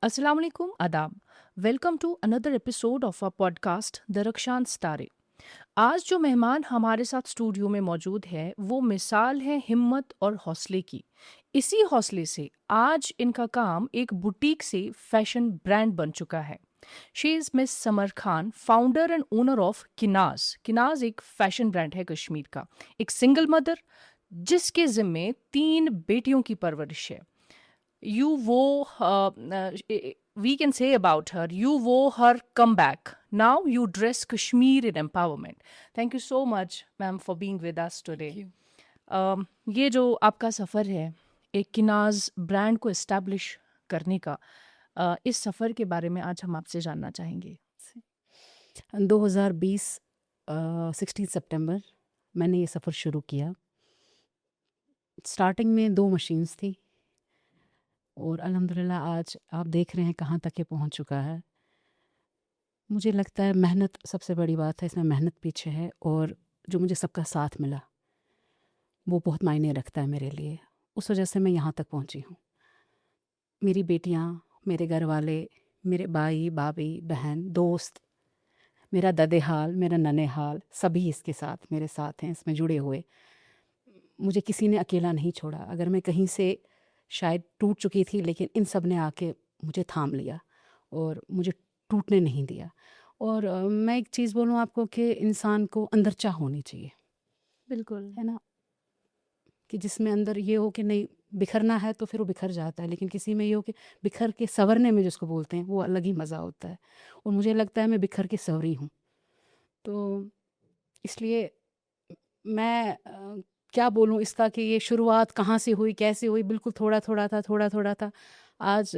अस्सलाम वालेकुम आदाब। Welcome to another episode of a podcast the रक्षांत सितारे। आज जो मेहमान हमारे साथ स्टूडियो में मौजूद है वो मिसाल है हिम्मत और हौसले की। इसी हौसले से आज इनका काम एक बुटीक से फैशन ब्रांड बन चुका है। She is Miss Samar Khan, founder and owner of Kinaz. Kinaz एक फैशन ब्रांड है कश्मीर का। एक सिंगल मदर जिसके ज़िम्मे 3 बेटियों की परवरिश है। You wore her, we can say about her, you wore her comeback. Now you dress Kashmir in empowerment. Thank you so much, ma'am, for being with us thank today. You. ये जो आपका सफ़र है एक किनाज ब्रांड को establish करने का, इस सफ़र के बारे में आज हम आपसे जानना चाहेंगे। 2020 16 सितंबर मैंने ये सफ़र शुरू किया। स्टार्टिंग में 2 मशीन्स थी और अल्हम्दुलिल्लाह आज आप देख रहे हैं कहाँ तक ये पहुँच चुका है। मुझे लगता है मेहनत सबसे बड़ी बात है, इसमें मेहनत पीछे है और जो मुझे सबका साथ मिला, वो बहुत मायने रखता है मेरे लिए। उस वजह से मैं यहाँ तक पहुँची हूँ। मेरी बेटियाँ, मेरे घर वाले, मेरे भाई, भाभी, बहन, दोस्त, मेरा ददेहाल, मेरा ननेहाल, सभी इसके साथ मेरे साथ हैं, इसमें जुड़े हुए। मुझे किसी ने अकेला नहीं छोड़ा। अगर मैं कहीं से शायद टूट चुकी थी, लेकिन इन सब ने आके मुझे थाम लिया और मुझे टूटने नहीं दिया। और मैं एक चीज़ बोलूँ आपको कि इंसान को अंदर चाह होनी चाहिए, बिल्कुल। है ना? कि जिसमें अंदर ये हो कि नहीं बिखरना है तो फिर वो बिखर जाता है, लेकिन किसी में ये हो कि बिखर के संवरने में जिसको बोलते हैं वो अलग ही मज़ा होता है। और मुझे लगता है मैं बिखर के संवरी हूँ। तो इसलिए मैं क्या बोलूँ इसका कि ये शुरुआत कहाँ से हुई, कैसे हुई, बिल्कुल थोड़ा-थोड़ा था, थोड़ा-थोड़ा था। आज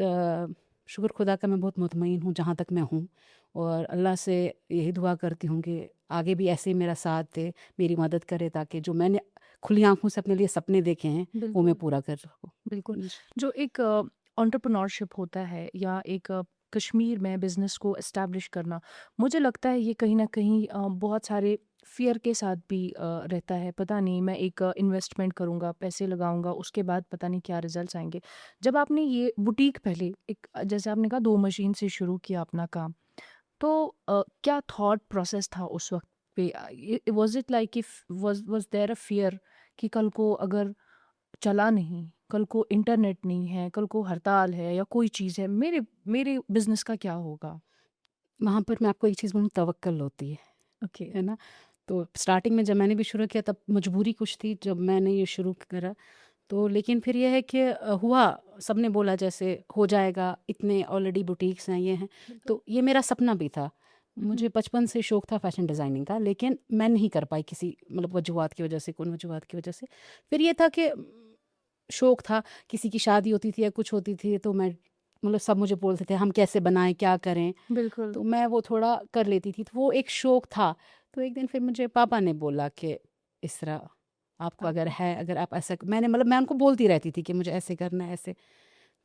शुक्र खुदा का मैं बहुत मुतमईन हूँ जहाँ तक मैं हूँ और अल्लाह से यही दुआ करती हूँ कि आगे भी ऐसे ही मेरा साथ दे, मेरी मदद करे ताकि जो मैंने खुली आँखों से अपने लिए सपने देखे हैं, वो मैं बिल्कुल। पूरा कर सकूँ। बिल्कुल। जी। जो एक एंटरप्रेन्योरशिप होता है या एक कश्मीर में बिज़नेस को एस्टैब्लिश करना, मुझे लगता है ये कहीं न कहीं बहुत सारे फ़ियर के साथ भी रहता है। पता नहीं मैं एक इन्वेस्टमेंट करूँगा, पैसे लगाऊँगा, उसके बाद पता नहीं क्या रिज़ल्ट्स आएँगे। जब आपने ये बुटीक पहले एक जैसे आपने कहा 2 मशीन से शुरू किया अपना काम, तो क्या थॉट प्रोसेस था उस वक़्त पे? Was it like if was there a fear कि कल को अगर चला नहीं, कल को इंटरनेट नहीं है, कल को हड़ताल है या कोई चीज़ है, मेरे मेरे बिज़नेस का क्या होगा? वहाँ पर मैं आपको एक चीज़ बोलूँ, तवक्कल होती ओके। है ना? तो स्टार्टिंग में जब मैंने भी शुरू किया तब मजबूरी कुछ थी जब मैंने ये शुरू करा। तो लेकिन फिर ये है कि हुआ, सबने बोला जैसे हो जाएगा, इतने ऑलरेडी बुटीक्स हैं, ये हैं। बिल्कुल। तो ये मेरा सपना भी था। हुँ, हुँ। मुझे बचपन से शौक था फ़ैशन डिज़ाइनिंग का, लेकिन मैं नहीं कर पाई किसी मतलब वजूहात की वजह से, कौन वजूहात की वजह से। फिर ये था कि शौक था, किसी की शादी होती थी या कुछ होती थी तो मैं मतलब सब मुझे बोलते थे हम कैसे बनाएँ, क्या करें? बिल्कुल। तो मैं वो थोड़ा कर लेती थी, तो वो एक शौक था। तो एक दिन फिर मुझे पापा ने बोला कि इस तरह आपको अगर आपको है, अगर आप ऐसा, मैंने मतलब मैं उनको बोलती रहती थी कि मुझे ऐसे करना है, ऐसे।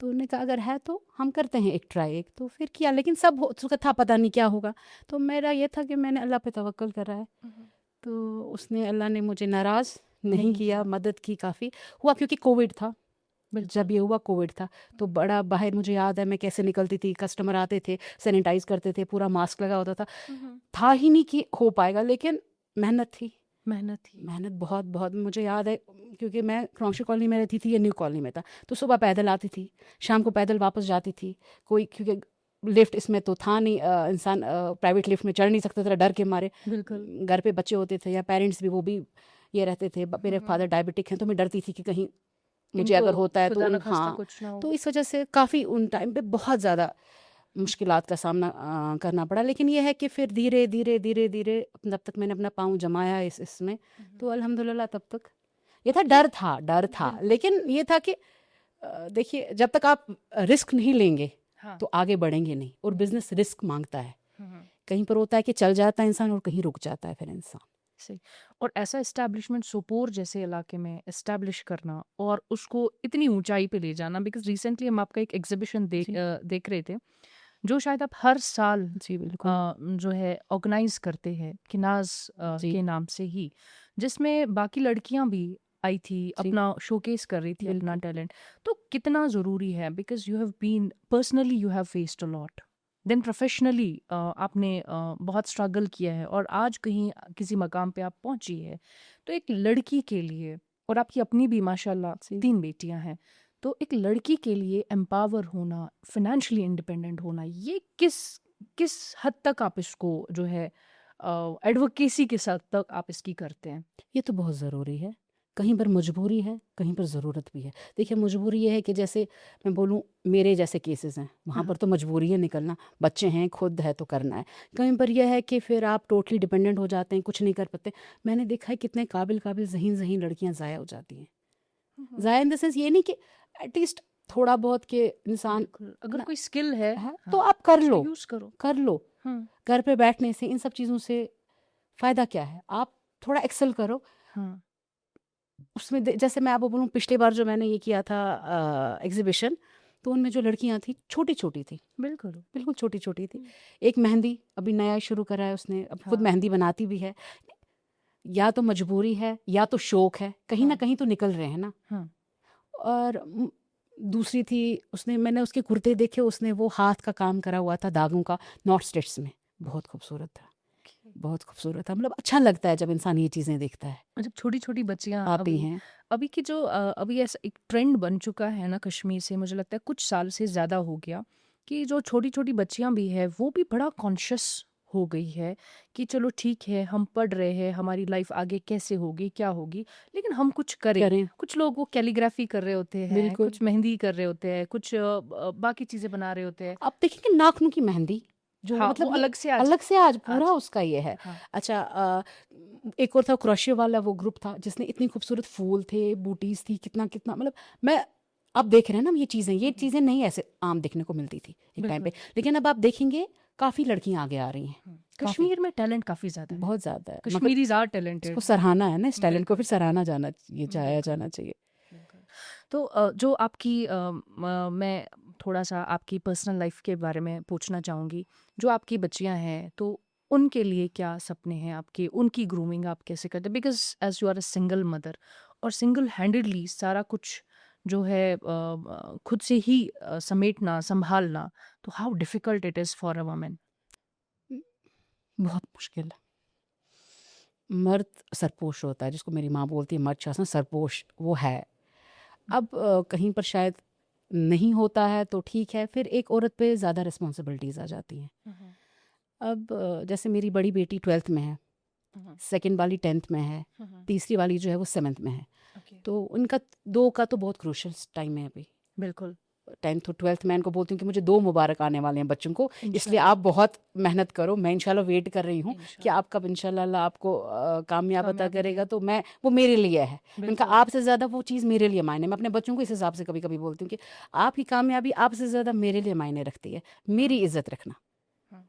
तो उन्होंने कहा अगर है तो हम करते हैं एक ट्राई, एक तो फिर किया, लेकिन सब हो चुका था, पता नहीं क्या होगा। तो मेरा ये था कि मैंने अल्लाह पे तवक्ल करा है। हुँ, हुँ। तो उसने, अल्लाह ने मुझे नाराज़ नहीं नहीं किया, किया। मदद की काफ़ी। हुआ क्योंकि कोविड था, बिल्कुल। जब ये हुआ कोविड था, तो बड़ा बाहर मुझे याद है मैं कैसे निकलती थी, कस्टमर आते थे, सैनिटाइज़ करते थे, पूरा मास्क लगा होता था। हुँ, हुँ। था ही नहीं कि हो पाएगा, लेकिन मेहनत थी। मेहनत थी। मेहनत बहुत बहुत मुझे याद है क्योंकि मैं क्रॉन्शी कॉलोनी में रहती थी, ये न्यू कॉलोनी में था। तो सुबह पैदल आती थी, शाम को पैदल वापस जाती थी। कोई क्योंकि लिफ्ट इसमें तो था नहीं, इंसान प्राइवेट लिफ्ट में चढ़ नहीं सकता था डर के मारे। बिल्कुल। घर पे बच्चे होते थे या पेरेंट्स भी, वो भी ये रहते थे। हुँ, मेरे हुँ। फादर डायबिटिक हैं, तो मैं डरती थी कि कहीं मुझे इनको अगर होता है तो खुदा उन, ना ख़ास्ता हाँ। कुछ ना हो। तो इस वजह से काफ़ी उन टाइम पे बहुत ज़्यादा मुश्किलात का सामना करना पड़ा। लेकिन ये है कि फिर धीरे धीरे धीरे धीरे जब तक मैंने अपना पाँव जमाया इसमें, हुँ, हुँ। तो अल्हम्दुलिल्लाह तब तक ये था, तो डर था, बिल्कुल। लेकिन ये था कि देखिए जब तक आप रिस्क नहीं लेंगे हाँ। तो आगे बढ़ेंगे नहीं, और नहीं। बिजनेस रिस्क मांगता है। हुँ, हुँ। कहीं पर होता है कि चल जाता है इंसान और कहीं रुक जाता है फिर इंसान। सही। और ऐसा एस्टैब्लिशमेंट सोपोर जैसे इलाके में एस्टैब्लिश करना और उसको इतनी ऊँचाई पे ले जाना, बिकॉज़ रिसेंटली हम आपका एक एग्ज़िबिशन जी। देख रहे थे, जो शायद आप हर साल जी बिल्कुल। जो है ऑर्गेनाइज करते हैं किनाज जी। के नाम से ही, जिसमें बाकी लड़कियां भी आई थी, जी, अपना शोकेस कर रही थी अपना बिल्कुल। टैलेंट। तो कितना ज़रूरी है, because you have been personally you have faced a lot, then professionally आपने बहुत स्ट्रगल किया है और आज कहीं किसी मकाम पे आप पहुंची है। तो एक लड़की के लिए, और आपकी अपनी भी माशाल्लाह जी। 3 बेटियां हैं, तो एक लड़की के लिए एम्पावर होना, फाइनेंशियली इंडिपेंडेंट होना, ये किस किस हद तक आप इसको जो है एडवोकेसी के साथ तक आप इसकी करते हैं? ये तो बहुत ज़रूरी है। कहीं पर मजबूरी है, कहीं पर ज़रूरत भी है। देखिए मजबूरी ये है कि जैसे मैं बोलूँ मेरे जैसे केसेज़ हैं, वहाँ हाँ, पर तो मजबूरी है निकलना, बच्चे हैं, खुद है तो करना है। कहीं पर यह है कि फिर आप टोटली डिपेंडेंट हो जाते हैं, कुछ नहीं कर पाते। मैंने देखा है कितने काबिल-काबिल, ज़हीन-ज़हीन लड़कियाँ ज़ाया हो जाती हैं। हम्म, ज़ाया इन द सेंस ये नहीं कि एटलीस्ट थोड़ा बहुत कि इंसान बिल्कुल, अगर ना कोई स्किल है, है, तो हाँ, आप कर उसको लो, यूज़ करो। कर लो। हम्म, घर पे बैठने से, इन सब चीज़ों से फ़ायदा क्या है? आप थोड़ा एक्सेल करो। हाँ, उसमें जैसे मैं आपको बोलूँ पिछली बार जो मैंने ये किया था एग्जीबिशन, तो उनमें जो लड़कियां थी छोटी छोटी थी, बिल्कुल। बिल्कुल छोटी छोटी थी। हम्म, एक मेहंदी अभी नया शुरू करा है उसने, अब खुद हाँ, मेहंदी बनाती भी है। या तो मजबूरी है या तो शौक है, कहीं ना हाँ, कहीं तो निकल रहे हैं ना। हाँ, और दूसरी थी, उसने मैंने उसके कुर्ते देखे, उसने वो हाथ का काम करा हुआ था धागों का, नॉट स्टेट्स में, बहुत खूबसूरत था, बहुत खूबसूरत था। मतलब अच्छा लगता है जब इंसान ये चीज़ें देखता है। जब छोटी-छोटी बच्चियाँ आप ही अभी हैं। अभी की जो अभी ऐसा एक ट्रेंड बन चुका है ना कश्मीर से, मुझे लगता है कुछ साल से ज़्यादा हो गया, कि जो छोटी-छोटी बच्चियाँ भी हैं वो भी बड़ा कॉन्शियस हो गई है कि चलो ठीक है, हम पढ़ रहे हैं, हमारी लाइफ आगे कैसे होगी, क्या होगी, लेकिन हम कुछ करें। करें। कुछ लोग वो कैलीग्राफी कर रहे होते हैं, बिल्कुल। कुछ मेहंदी कर रहे होते हैं, कुछ बाकी चीज़ें बना रहे होते हैं। आप देखेंगे नाखून की मेहंदी, जो हाँ, वो मतलब ये अलग से आज अलग से आज पूरा आज उसका ये है। हाँ, अच्छा एक और था क्रोशिया वाला वो ग्रुप था जिसने इतनी खूबसूरत फूल थे, बूटीज़ थी, कितना मतलब मैं अब देख रहे हैं ना हम ये हुँ, हुँ, चीज़ें नहीं ऐसे आम देखने को मिलती थी एक टाइम पे। बिल्कुल। लेकिन अब आप देखेंगे काफ़ी लड़कियाँ आगे आ रही हैं, हुँ, काफ़ी, कश्मीर में टैलेंट काफ़ी ज़्यादा है। बहुत ज़्यादा है। मगर कश्मीरीज़ आर इसको टैलेंटेड। सराहना है ना, इस टैलेंट को बिल्कुल, फिर सराहना जाया बिल्कुल, जाना चाहिए। बिल्कुल। तो जो आपकी मैं थोड़ा-सा आपकी पर्सनल लाइफ़ के बारे में पूछना चाहूँगी। जो आपकी बच्चियाँ हैं, तो उनके लिए क्या सपने हैं आपके? उनकी ग्रूमिंग आप कैसे करते हैं? Because as you are a single mother और सिंगल हैंडेडली सारा कुछ जो है खुद से ही समेटना, सँभालना, तो how difficult it is for a woman? बहुत मुश्किल है। मर्द सरपोश होता है, जिसको मेरी माँ बोलती है मर्द शासन सरपोश, वो है। अब कहीं पर शायद नहीं होता है तो ठीक है, फिर एक औरत पे ज़्यादा रिस्पॉन्सिबिलिटीज़ आ जाती हैं। हुँ, हुँ, अब जैसे मेरी बड़ी बेटी 12th में है, हुँ, हुँ, सेकंड वाली 10th में है, हुँ, हुँ, तीसरी वाली जो है वो 7th में है। ओके, तो उनका 2 का तो बहुत क्रूशियल टाइम है अभी। बिल्कुल, 10th और 12th मैं इनको बोलती हूँ कि मुझे 2 मुबारक आने वाले हैं बच्चों को, इसलिए इंशाल्लाह, आप बहुत मेहनत करो। मैं इंशाल्लाह वेट कर रही हूँ कि इंशाल्लाह, आप कब इंशाल्लाह अल्लाह आपको कामयाब अता कामयाबी करेगा, दें। तो मैं वो मेरे लिए है। मैंने कहा बिल्कुल, आपसे ज़्यादा वो चीज़ मेरे लिए मायने, मैं अपने बच्चों को इस हिसाब से कभी-कभी बोलती हूँ कि आपकी कामयाबी आपसे ज़्यादा मेरे लिए मायने रखती है, हाँ, मेरी इज़्ज़त रखना। हाँ,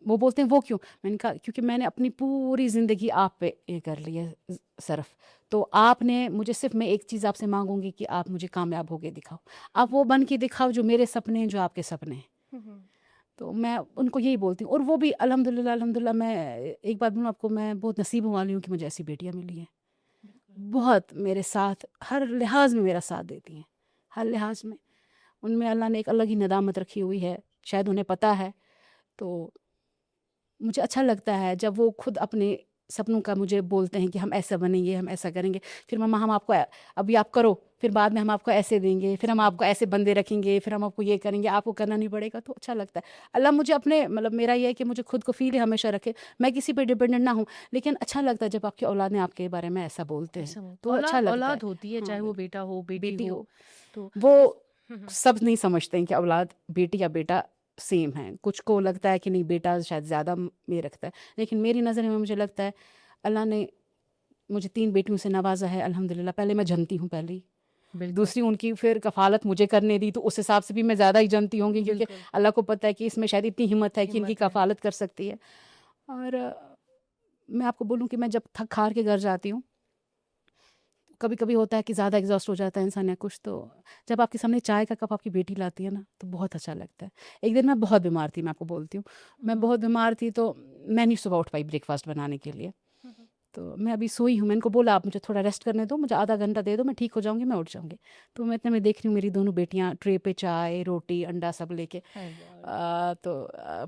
वो बोलते हैं वो क्यों? मैंने कहा क्योंकि मैंने अपनी पूरी ज़िंदगी आप पे ये कर ली है सर्फ़। तो आपने मुझे सिर्फ़ मैं एक चीज़ आपसे माँगूँगी कि आप मुझे कामयाब होके दिखाओ। आप वो बन के दिखाओ जो मेरे सपने हैं, जो आपके सपने हैं। हुँ, हुँ, तो मैं उनको यही बोलती हूँ, और वो भी अल्हम्दुलिल्लाह अल्हम्दुलिल्लाह, मैं एक बात बोलूँ आपको, मैं बहुत नसीब वाली हूँ कि मुझे ऐसी बेटियाँ मिली हैं। बिल्कुल, बहुत मेरे साथ हर लिहाज़ में मेरा साथ देती हैं, हर लिहाज़ में। उनमें अल्लाह ने एक अलग ही नदामत रखी हुई है, शायद उन्हें पता है। तो मुझे अच्छा लगता है जब वो खुद अपने सपनों का मुझे बोलते हैं कि हम ऐसा बनेंगे, हम ऐसा करेंगे। फिर मम्मा हम आपको अभी आप करो, फिर बाद में हम आपको ऐसे देंगे, फिर ऐसे हम आपको देंगे। ऐसे बंदे रखेंगे, फिर हम आपको ये करेंगे, आपको करना नहीं पड़ेगा। तो अच्छा लगता है। अल्लाह मुझे अपने मतलब मेरा ये है कि मुझे खुद को फ़ील हमेशा रखे, मैं किसी पे डिपेंडेंट ना हूँ। लेकिन अच्छा लगता है जब आपकी औलाद ने आपके बारे में ऐसा बोलते हैं, ऐसा हो तो अच्छा औलाद लगता है। औलाद होती है, हाँ, चाहे वो बिल्कुल। बेटा हो, बेटी बेटी हो, हो, तो वो हुँ, हुँ, सब नहीं समझते हैं कि औलाद बेटी या बेटा सेम है। कुछ को लगता है कि नहीं बेटा शायद ज़्यादा ये रखता है। लेकिन मेरी नज़र में मुझे लगता है अल्लाह ने मुझे 3 बेटियों से नवाज़ा है अल्हम्दुलिल्लाह। पहले मैं जनती हूँ पहले ही। बिल्कुल, दूसरी उनकी फिर कफ़ालत मुझे करने दी, तो उस हिसाब से भी मैं ज़्यादा ही जनती होंगी, क्योंकि बिल्कुल, अल्लाह को पता है कि इसमें शायद इतनी हिम्मत है कि इनकी हिम्मत है। कफ़ालत कर सकती है। और मैं आपको बोलूँ कि मैं जब थक-हार के घर जाती हूँ, कभी-कभी होता है कि ज़्यादा एग्ज़ॉस्ट हो जाता है इंसान या कुछ, तो जब आपके सामने चाय का कप आपकी बेटी लाती है ना, तो बहुत अच्छा लगता है। एक दिन मैं बहुत बीमार थी, मैं आपको बोलती हूँ। हुँ, मैं हुँ, बहुत बीमार थी, तो मैं नहीं सुबह उठ पाई ब्रेकफ़ास्ट बनाने के लिए। हुँ, हुँ, तो मैं अभी सोई हूँ, मैंने उनको बोला आप मुझे थोड़ा रेस्ट करने दो, मुझे आधा घंटा दे दो, मैं ठीक हो जाऊँगी, मैं उठ जाऊँगी। तो मैं इतने में देख रही हूँ मेरी दोनों बेटियाँ ट्रे पे चाय, रोटी, अंडा सब लेके माय गॉड। तो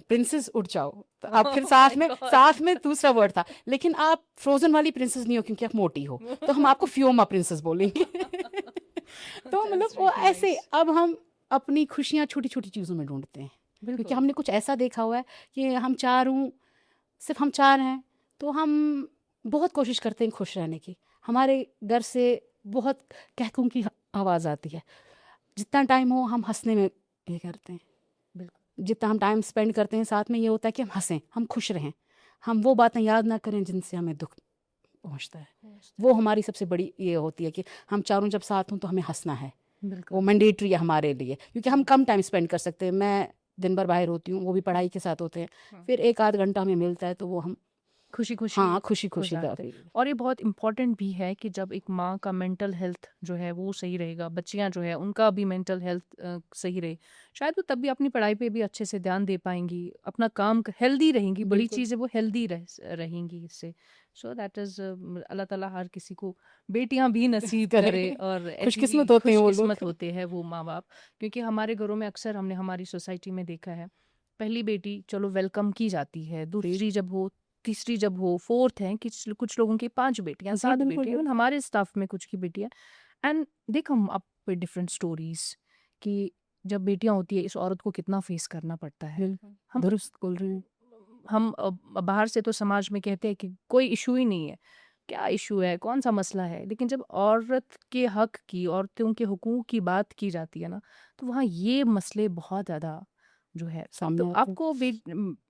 प्रिंसेस उठ जाओ। तो अब फिर ओह माय गॉड। साथ में दूसरा वर्ड था, लेकिन आप फ्रोज़न वाली प्रिंसेस नहीं हो क्योंकि आप मोटी हो, तो हम आपको फियोमा प्रिंसेस बोलेंगे। तो मतलब दैट्स वो रियली ऐसे नाइस। अब हम अपनी खुशियाँ छोटी-छोटी चीज़ों में ढूँढते हैं, क्योंकि बिल्कुल। हमने कुछ ऐसा देखा हुआ है कि हम 4 हूँ, सिर्फ़ हम 4 हैं, तो हम बहुत कोशिश करते हैं खुश रहने की। हमारे घर से बहुत कहकों की आवाज़ आती है। जितना टाइम हो हम हँसने में ये करते हैं। बिल्कुल। जितना हम टाइम स्पेंड करते हैं साथ में, ये होता है कि हम हँसें, हम खुश रहें। हम वो बातें याद ना करें जिनसे हमें दुःख पहुँचता है। समझते वो हमारी सबसे बड़ी ये होती है कि हम चारों जब साथ हों तो हमें हँसना है। हैं। वो बिल्कुल। मैंडेटरी है हमारे लिए, क्योंकि हम हुँ, कम टाइम स्पेंड कर सकते हैं। मैं दिन भर बाहर होती हूँ, वो भी हुँ, पढ़ाई के साथ होते हैं। हुँ। फिर 1 आध घंटा हमें मिलता है तो वो हम खुशी-खुशी हाँ, खुशी-खुशी गुज़ारते हैं। काफ़ी। और ये बहुत इम्पोर्टेंट भी है कि जब एक माँ का मेंटल हेल्थ जो है वो सही रहेगा, बच्चियाँ जो है उनका भी मेंटल हेल्थ सही रहे, शायद वो तब भी अपनी पढ़ाई पे भी अच्छे से ध्यान दे पाएँगी, अपना काम क हेल्दी रहेंगी, बड़ी बिल्कुल। चीज़ है वो हेल्दी रहेंगी इससे। सो दैट इज़ अल्लाह ताला हर किसी को बेटियाँ भी नसीब करे करें। और ऐसी भी खुशकिस्मत होते हैं वो लोग। खुशकिस्मत होते हैं वो माँ-बाप, क्योंकि हमारे घरों में अक्सर हमने हमारी सोसाइटी में देखा है, पहली बेटी चलो वेलकम की जाती है, दूसरी जब हो, तीसरी जब हो, फोर्थ है, कुछ लोगों की 5 बेटियाँ, जी, 7 बिल्कुल, बेटे, इवन बिल्कुल। हमारे स्टाफ में कुछ की बेटियाँ। And they come up with different stories कि जब बेटियाँ होती है इस औरत को कितना फेस करना पड़ता है। बिल्कुल, हम दुरुस्त बोल रहे हैं। हम बाहर से तो समाज में कहते हैं कि कोई इश्यू ही नहीं है, क्या इश्यू है, कौन-सा मसला है? लेकिन जब औरत के हक की, औरतों के हुकूक की बात की जाती है ना, तो वहाँ ये मसले बहुत ज़्यादा जो है। तो सामने आते हैं। आपको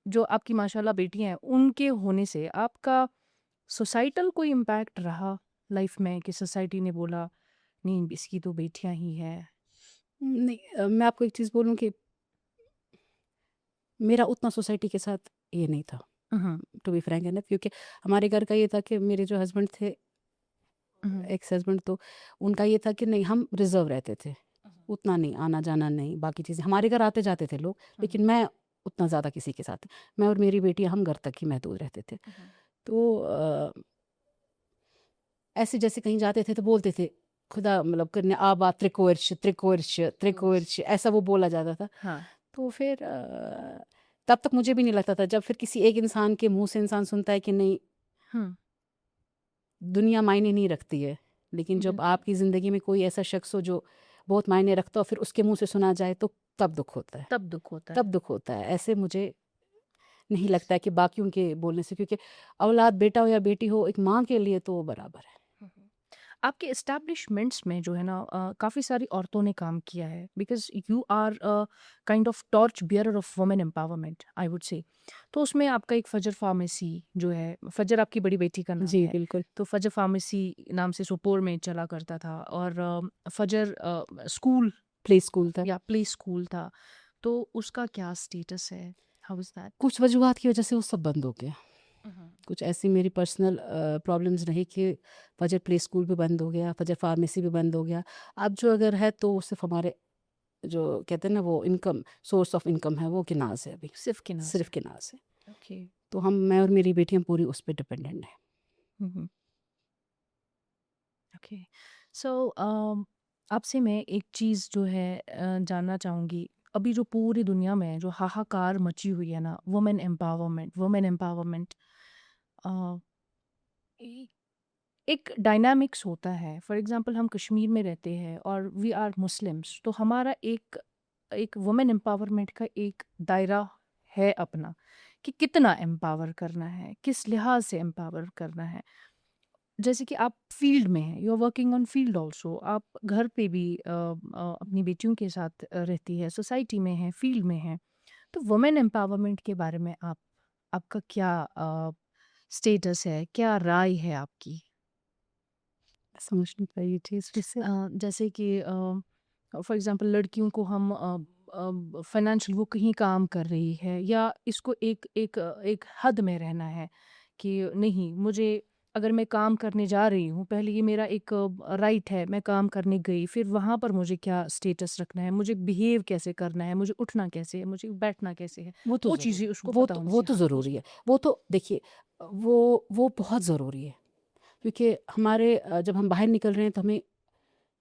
जो आपकी माशाल्लाह बेटियाँ हैं, उनके होने से आपका सोसाइटल कोई इम्पैक्ट रहा लाइफ में कि सोसाइटी ने बोला नहीं इसकी तो बेटियां ही है। नहीं मैं आपको एक चीज़ बोलूँ कि मेरा उतना सोसाइटी के साथ ये नहीं था, हम्म। टू बी फ्रैंक एनफ, क्योंकि हमारे घर का ये था कि मेरे जो हस्बैंड थे, हम्म। एक्स हस्बैंड, तो उनका ये था कि नहीं, हम रिज़र्व रहते थे। उतना नहीं, आना-जाना नहीं, बाकी चीज़ें हमारे घर आते-जाते थे लोग, हम्म। लेकिन मैं उतना ज़्यादा किसी के साथ, मैं और मेरी बेटी हम घर तक ही महदूद रहते थे। हम्म। तो ऐसे जैसे कहीं जाते थे तो बोलते थे, खुदा मतलब करने आबा त्रिकोर्च, त्रिकोर्च, कोर्स। त्रिकोर्च, ऐसा वो बोला जाता था। हाँ। तो फिर तब तक मुझे भी नहीं लगता था, जब फिर किसी एक इंसान के मुँह से इंसान सुनता है कि नहीं, हम्म। दुनिया मायने नहीं रखती है, लेकिन जब बिल्कुल। आपकी ज़िंदगी में कोई ऐसा शख्स हो जो बहुत मायने रखता हो, फिर उसके मुँह से सुना जाए तो तब दुःख होता है, तब दुख होता तब है। दुःख होता है। ऐसे मुझे नहीं लगता है कि बाकियों के बोलने से, क्योंकि औलाद बेटा हो या बेटी हो, एक माँ के लिए तो वो बराबर है। हम्म। आपके एस्टैब्लिशमेंट्स में जो है ना काफ़ी सारी औरतों ने काम किया है because you are kind of torch bearer of women empowerment I would say. तो उसमें आपका एक फजर फार्मेसी जो है, फजर आपकी बड़ी बेटी का नाम जी, है, बिल्कुल। तो फजर फार्मेसी नाम से सोपोर में चला करता था, और फजर स्कूल प्ले स्कूल था। या प्ले स्कूल था, तो उसका क्या स्टेटस है? How is that? कुछ वजूहात की वजह से वो सब बंद हो गया। कुछ ऐसी मेरी पर्सनल प्रॉब्लम्स रही कि फजर प्ले स्कूल भी बंद हो गया, फजर फार्मेसी भी बंद हो गया। अब जो अगर है तो सिर्फ़ हमारे जो कहते हैं ना, वो इनकम, सोर्स ऑफ इनकम है, वो किनाज़ है अभी, सिर्फ के नाम से। सिर्फ़ किनाज़ है। ओके। तो मैं और मेरी बेटियाँ पूरी उस पे डिपेंडेंट हैं। ओके। सो आपसे मैं एक चीज़ जो है जानना चाहूँगी। अभी जो पूरी दुनिया में जो हाहाकार मची हुई है ना, वुमेन एम्पावरमेंट, एक डायनामिक्स होता है। फॉर एग्जांपल हम कश्मीर में रहते हैं और वी आर मुस्लिम्स, तो हमारा एक एक वुमेन एम्पावरमेंट का एक दायरा है अपना, कि कितना एम्पावर करना है, किस लिहाज से एम्पावर करना है। जैसे कि आप फील्ड में हैं, you are working on field also, आप घर पे भी अपनी बेटियों के साथ रहती है, सोसाइटी में है, फील्ड में है, तो वुमेन एम्पावरमेंट के बारे में आपका क्या स्टेटस है, क्या राय है आपकी? समझ नहीं पाई ये चीज़ फिर से। जैसे कि फॉर एग्जांपल लड़कियों को हम फाइनेंशियल, वो कहीं काम कर रही है या इसको एक एक एक हद में रहना है कि नहीं, मुझे अगर मैं काम करने जा रही हूँ, पहले ये मेरा एक राइट है, मैं काम करने गई, फिर वहाँ पर मुझे क्या स्टेटस रखना है, मुझे बिहेव कैसे करना है, मुझे उठना कैसे है, मुझे बैठना कैसे है, वो तो वो ज़रूरी चीज़ें है, उसको वो पता तो होनी वो चाहिए। तो हाँ, ज़रूरी है। वो तो देखिए, वो बहुत ज़रूरी है। क्योंकि हमारे जब हम बाहर निकल रहे हैं तो हमें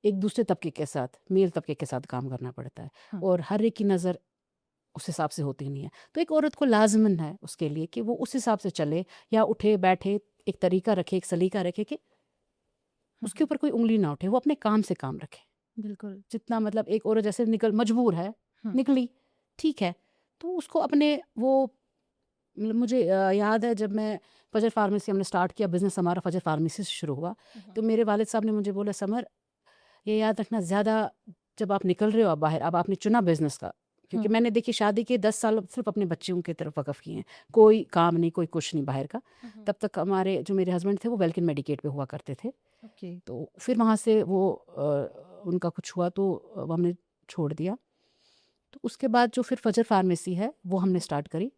एक दूसरे तबके के साथ, मेल तबके के साथ काम करना पड़ता है, हुँ, और हर एक की नज़र उस हिसाब से होती नहीं है। तो एक औरत को लाज़िमन है उसके लिए कि वो उस हिसाब से चले, या उठे बैठे एक तरीका रखे, एक सलीका रखे कि हुँ, उसके ऊपर कोई उँगली ना उठे, वो अपने काम से काम रखे। बिल्कुल। जितना मतलब एक औरत जैसे मजबूर है, हुँ, निकली, ठीक है, तो उसको अपने वो मतलब मुझे याद है जब मैं फजर फार्मेसी हमने स्टार्ट किया, बिज़नेस हमारा फजर फार्मेसी से शुरू हुआ, हुँ, तो मेरे वालिद साहब ने मुझे बोला, समर ये याद रखना, ज़्यादा जब आप निकल रहे हो आप बाहर, अब आपने चुना बिज़नेस का, क्योंकि हुँ, मैंने देखिए शादी के 10 साल सिर्फ अपने बच्चों की तरफ वक़्फ़ किए हैं, कोई काम नहीं, कोई कुछ नहीं बाहर का। हुँ, तब तक हमारे जो मेरे हस्बैंड थे वो वेल्किन मेडिकेट पे हुआ करते थे, ओके। तो फिर वहाँ से वो उनका कुछ हुआ तो वो हमने छोड़ दिया। तो उसके बाद जो फिर फजर फार्मेसी है वो हमने स्टार्ट करी,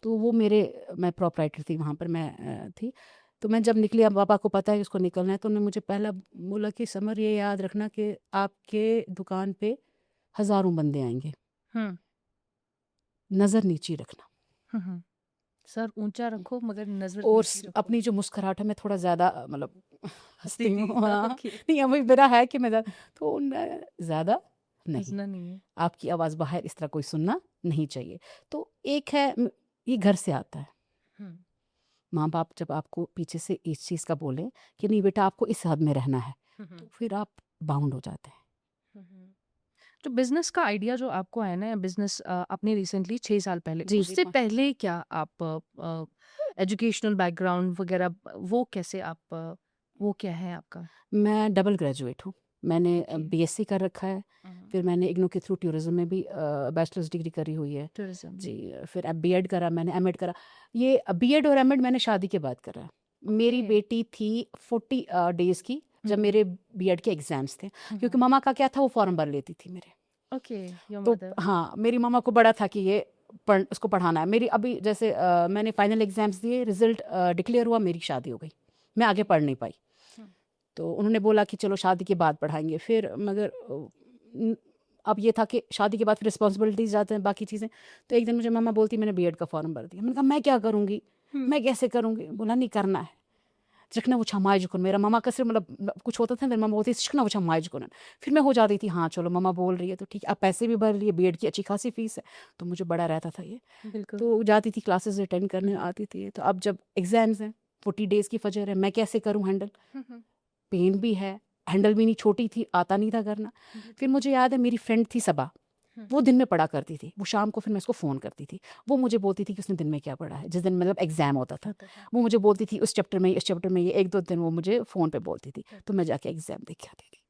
तो वो मेरे मैं प्रोप्राइटर थी वहाँ पर, मैं थी। तो मैं जब निकली, अब पापा को पता है कि उसको निकलना है, तो उन्होंने मुझे पहला बोला कि समर ये याद रखना कि आपके दुकान पे हज़ारों बंदे आएँगे, हुँ, नज़र नीची रखना। हुँ, हुँ। सर ऊँचा रखो मगर नज़र और नीची रखो। अपनी जो मुस्कुराहट है, मैं थोड़ा ज़्यादा मतलब हँसती हँसती थी। हूँ, हाँ। ओके। नहीं, अभी मेरा है कि मैं तो न ज़्यादा नहीं, हँसना नहीं है। आपकी आवाज़ बाहर इस तरह कोई सुनना नहीं चाहिए। तो एक है ये घर से आता है। हुँ, माँ-बाप जब आपको पीछे से इस चीज़ का बोलें कि नहीं बेटा आपको इस हद में रहना है, हुँ, हुँ, तो फिर आप बाउंड हो जाते हैं। हुँ, हुँ। तो बिज़नेस का आइडिया जो आपको आया ना, या बिज़नेस आपने रिसेंटली 6 साल पहले, जी, जी, उससे पहले क्या आप एजुकेशनल बैकग्राउंड वग़ैरह वो कैसे आप वो क्या है आपका? मैं डबल ग्रेजुएट हूँ। मैंने ओके। बीएससी कर रखा है, हुँ, फिर मैंने इग्नू के थ्रू टूरिज़्म में भी बैचलर्स डिग्री करी हुई है। टूरिज़्म। जी, फिर अब बीएड करा मैंने, एमएड करा। ये बीएड और एमएड मैंने शादी के बाद करा है। मेरी ओके। बेटी थी 40 डेज़ की हुँ, जब हुँ, मेरे बीएड के एग्ज़ाम्स थे, हुँ, क्योंकि हुँ। मम्मा का क्या था, वो फ़ॉर्म भर लेती थी मेरे। ओके, योर तो मदर। हाँ, मेरी मम्मा को बड़ा था कि ये उसको पढ़ाना है। मेरी अभी जैसे मैंने फाइनल एग्ज़ाम्स दिए, रिज़ल्ट डिक्लेयर हुआ, मेरी शादी हो गई। मैं आगे पढ़ नहीं पाई। हुँ, तो उन्होंने बोला कि चलो शादी के बाद पढ़ाएँगे। फिर मगर अब ये था कि शादी के बाद फिर रिस्पॉन्सिबिलिटीज़ आते हैं, बाकी चीज़ें। तो एक दिन मुझे मम्मा बोलती, मैंने बीएड का फ़ॉर्म भर दिया। मैंने कहा मैं क्या करूँगी? हुँ, मैं कैसे करूँगी? बोला नहीं करना है। "चिकना वो छमाई मेरा मम्मा का सिर्फ मतलब कुछ होता था, मेरी मम्मा बोलती चिकना वो छमाई फिर मैं हो जाती थी, हाँ, चलो मम्मा बोल रही है तो ठीक है। अब पैसे भी भर लिए, बीएड की अच्छी खासी फ़ीस है, तो मुझे बड़ा रहता था ये। बिल्कुल। तो जाती थी, क्लासेस अटेंड करने आती थी। तो अब जब एग्ज़ाम्स हैं, 40 डेज़ की फजर है, मैं कैसे करूँ हैंडल? हुँ, हुँ, पेन भी है, हैंडल भी नहीं, छोटी थी, आता नहीं था करना। फिर बिल्कुल। मुझे याद है मेरी फ्रेंड थी सबा, हुँ, वो दिन में पढ़ा करती थी। वो शाम को फिर मैं उसको फ़ोन करती थी। वो मुझे बोलती थी कि उसने दिन में क्या पढ़ा है, जिस दिन मतलब एग्ज़ाम होता था। होता था। वो मुझे बोलती थी उस चैप्टर में, इस चैप्टर में ये 1-2 दिन वो मुझे फ़ोन पे बोलती थी। तो मैं जाके एग्ज़ाम दे के आती थी।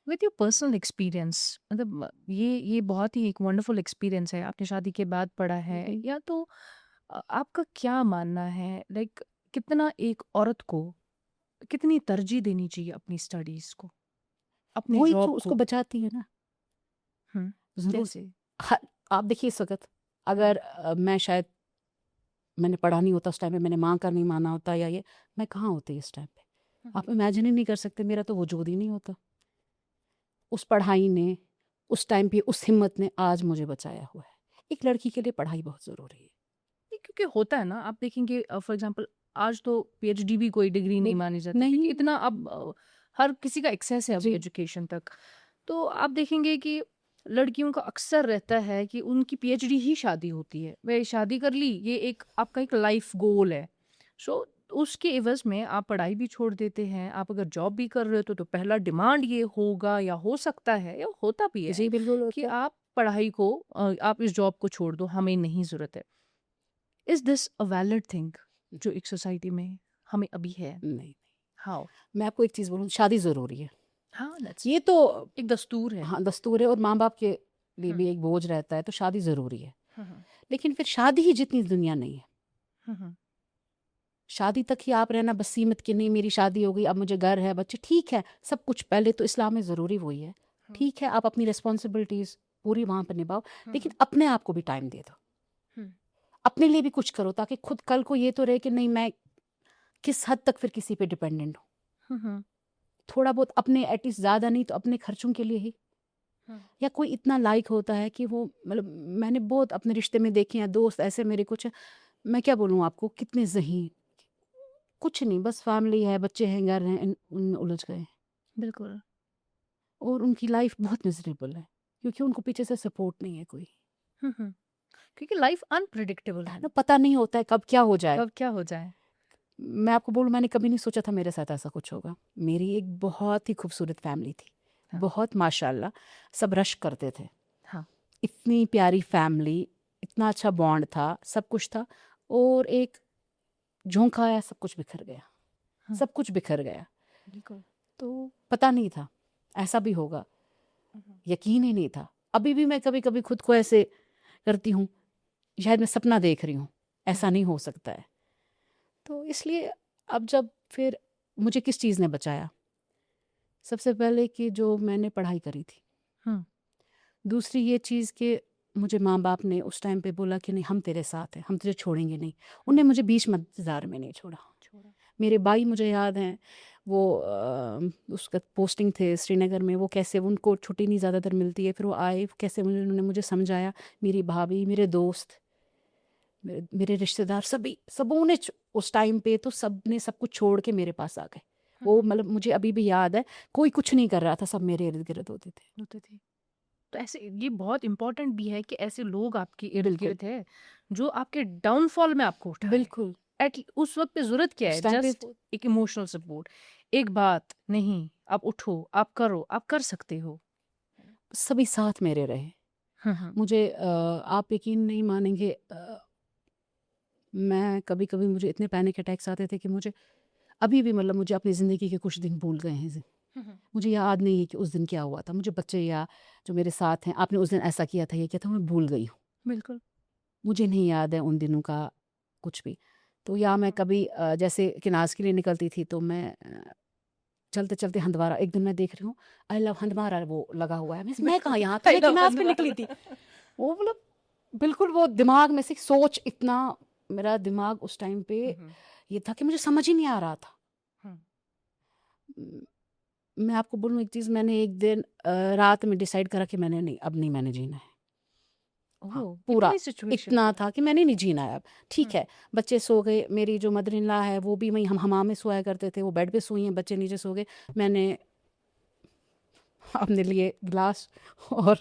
विद योर पर्सनल एक्सपीरियंस, मतलब ये बहुत ही एक वंडरफुल एक्सपीरियंस है, आपने शादी के बाद पढ़ा है, जी। या तो आपका क्या मानना है, लाइक कितना एक औरत को कितनी तरजीह देनी चाहिए अपनी स्टडीज को, अपने वही जॉब तो उसको को? बचाती है ना, हम्म। ज़रूर। जैसे। ह आप देखिए इस वक़्त हम्म, अगर मैं शायद मैंने पढ़ा नहीं होता उस टाइम पे, मैंने माँ का नहीं माना होता या ये, मैं कहाँ होती इस टाइम पे? हम्म, आप इमेजिन ही नहीं कर सकते, मेरा तो वजूद ही नहीं होता। उस पढ़ाई ने, उस टाइम पे उस हिम्मत ने आज मुझे बचाया हुआ है। एक लड़की के लिए पढ़ाई बहुत ज़रूरी है। नहीं, क्योंकि होता है ना, आप देखेंगे फॉर एग्जांपल आज तो पीएचडी भी कोई डिग्री नहीं नहीं, मानी जाती, क्योंकि नहीं, इतना अब हर किसी का एक्सेस है अब जी, एजुकेशन तक। तो आप देखेंगे कि लड़कियों का अक्सर रहता है कि उनकी पीएचडी ही शादी होती है, वे शादी कर ली, ये एक आपका एक लाइफ गोल है। सो उसके एवज में आप पढ़ाई भी छोड़ देते हैं, आप अगर जॉब भी कर रहे हो तो पहला डिमांड ये होगा, या हो सकता है या होता भी है जी, बिल्कुल कि होता है। आप पढ़ाई को आप इस जॉब को छोड़ दो, हमें नहीं ज़रूरत है। Is this a valid thing जो एक सोसाइटी में हमें अभी है? नहीं, हाउ? मैं आपको एक चीज़ बोलूँ, शादी ज़रूरी है। हाँ, दैट्स ये तो एक दस्तूर है। हाँ, दस्तूर है और माँ-बाप के लिए हुँ, भी एक बोझ रहता है, तो शादी ज़रूरी है। हुँ, हुँ, लेकिन फिर शादी ही जितनी दुनिया नहीं है। हुँ, हुँ, शादी तक ही आप रहना बस सीमित कि नहीं मेरी शादी हो गई, अब मुझे घर है, बच्चे, ठीक है, सब कुछ पहले तो इस्लाम में ज़रूरी वही है। हुँ, ठीक है, आप अपनी रिस्पॉन्सिबिलिटीज़ पूरी वहाँ पर निभाओ, लेकिन हुँ, अपने आप को भी टाइम दे दो। हुँ, अपने लिए भी कुछ करो ताकि खुद कल को ये तो रहे कि नहीं मैं किस हद तक फिर किसी पे डिपेंडेंट हूँ। हुँ, हुँ, थोड़ा बहुत अपने एटलीस्ट, ज़्यादा नहीं तो अपने खर्चों के लिए ही। हुँ, या कोई इतना लायक होता है कि वो मतलब मैंने बहुत अपने रिश्ते में देखे हैं, दोस्त ऐसे मेरे कुछ, मैं क्या बोलूँ आपको, कितने ज़हीन, कुछ नहीं, बस फैमिली है, बच्चे हैं, घर हैं, उनमें उलझ गए। बिल्कुल। और उनकी लाइफ बहुत मिजरेबल है क्योंकि उनको पीछे से सपोर्ट नहीं है कोई, हम्म। क्योंकि लाइफ अनप्रिडिक्टेबल है है, ना। पता नहीं होता है कब क्या हो जाए। कब क्या हो जाए। मैं आपको बोलूं, मैंने कभी नहीं सोचा था मेरे साथ ऐसा कुछ होगा। मेरी एक बहुत ही खूबसूरत फैमिली थी, हाँ। बहुत माशाल्लाह, सब रश करते थे। हाँ। इतनी प्यारी फैमिली, इतना अच्छा बॉन्ड था, सब कुछ था। और एक झोंका आया, सब कुछ बिखर गया, हम्म, सब कुछ बिखर गया। बिल्कुल। तो पता नहीं था ऐसा भी होगा, यकीन ही नहीं था। अभी भी मैं कभी कभी खुद को ऐसे करती हूँ, शायद मैं सपना देख रही हूँ, ऐसा नहीं हो सकता है। तो इसलिए अब जब फिर मुझे किस चीज़ ने बचाया, सबसे पहले कि जो मैंने पढ़ाई करी थी, हम्म। दूसरी ये चीज़ कि मुझे माँ बाप ने उस टाइम पे बोला कि नहीं, हम तेरे साथ हैं, हम तुझे छोड़ेंगे नहीं। उनने मुझे बीच मज़ार में नहीं छोड़ा। छोड़ा। मेरे भाई मुझे याद हैं, वो उसका पोस्टिंग थे श्रीनगर में, वो कैसे, उनको छुट्टी नहीं ज़्यादातर मिलती है, फिर वो आए कैसे, उन्होंने मुझे समझाया। मेरी भाभी, मेरे दोस्त, मेरे रिश्तेदार, सभी सबों ने उस टाइम पे तो सब ने सब कुछ छोड़ के मेरे पास आ गए। वो मतलब मुझे अभी भी याद है, कोई कुछ नहीं कर रहा था, सब मेरे इर्द गिर्द होते थे। होते थे। तो ऐसे ये बहुत इम्पोर्टेंट भी है कि ऐसे लोग आपके इर्द बिल्कुल, गिर्द है जो आपके डाउनफॉल में आपको उठाए। बिल्कुल। एट उस वक्त पे जरूरत क्या है? उस टाइम पे जस्ट एक इमोशनल सपोर्ट, एक बात नहीं, आप उठो, आप करो, आप कर सकते हो। सभी साथ मेरे रहे। हम्म। मुझे आप यकीन नहीं मानेंगे, मैं कभी कभी, मुझे इतने पैनिक अटैक्स आते थे कि मुझे अभी भी, मतलब मुझे अपनी ज़िंदगी के कुछ दिन भूल गए हैं। मुझे याद नहीं है कि उस दिन क्या हुआ था। मुझे बच्चे या जो मेरे साथ हैं, आपने उस दिन ऐसा किया था, ये किया था, मैं भूल गई हूँ। बिल्कुल। मुझे नहीं याद है उन दिनों का कुछ भी। तो या मैं कभी जैसे क्लास के लिए निकलती थी, तो मैं चलते चलते हंदवारा, एक दिन मैं देख रही हूँ, आई लव हंदवारा वो लगा हुआ है। मैं कहाँ, यहाँ तो आई मैं लव क्लास पे निकली थी। हंदवारा। वो मतलब बिल्कुल वो दिमाग में से सोच, इतना मेरा दिमाग उस टाइम पे ये था कि मुझे समझ ही नहीं आ रहा था। म, मैं आपको बोलूँ एक चीज़, मैंने एक दिन रात में डिसाइड करा कि मैंने नहीं, अब नहीं, मैंने जीना है। हाँ, ओह, पूरा इतनी सिचुएशन इतना पे। था कि मैंने नहीं जीना है अब। ठीक है, बच्चे सो गए, मेरी जो मदर इन लॉ है वो भी वहीं, हम हमाम में सोया करते थे, वो बेड पे सोई हैं, बच्चे नीचे सो गए। मैंने अपने लिए गिलास और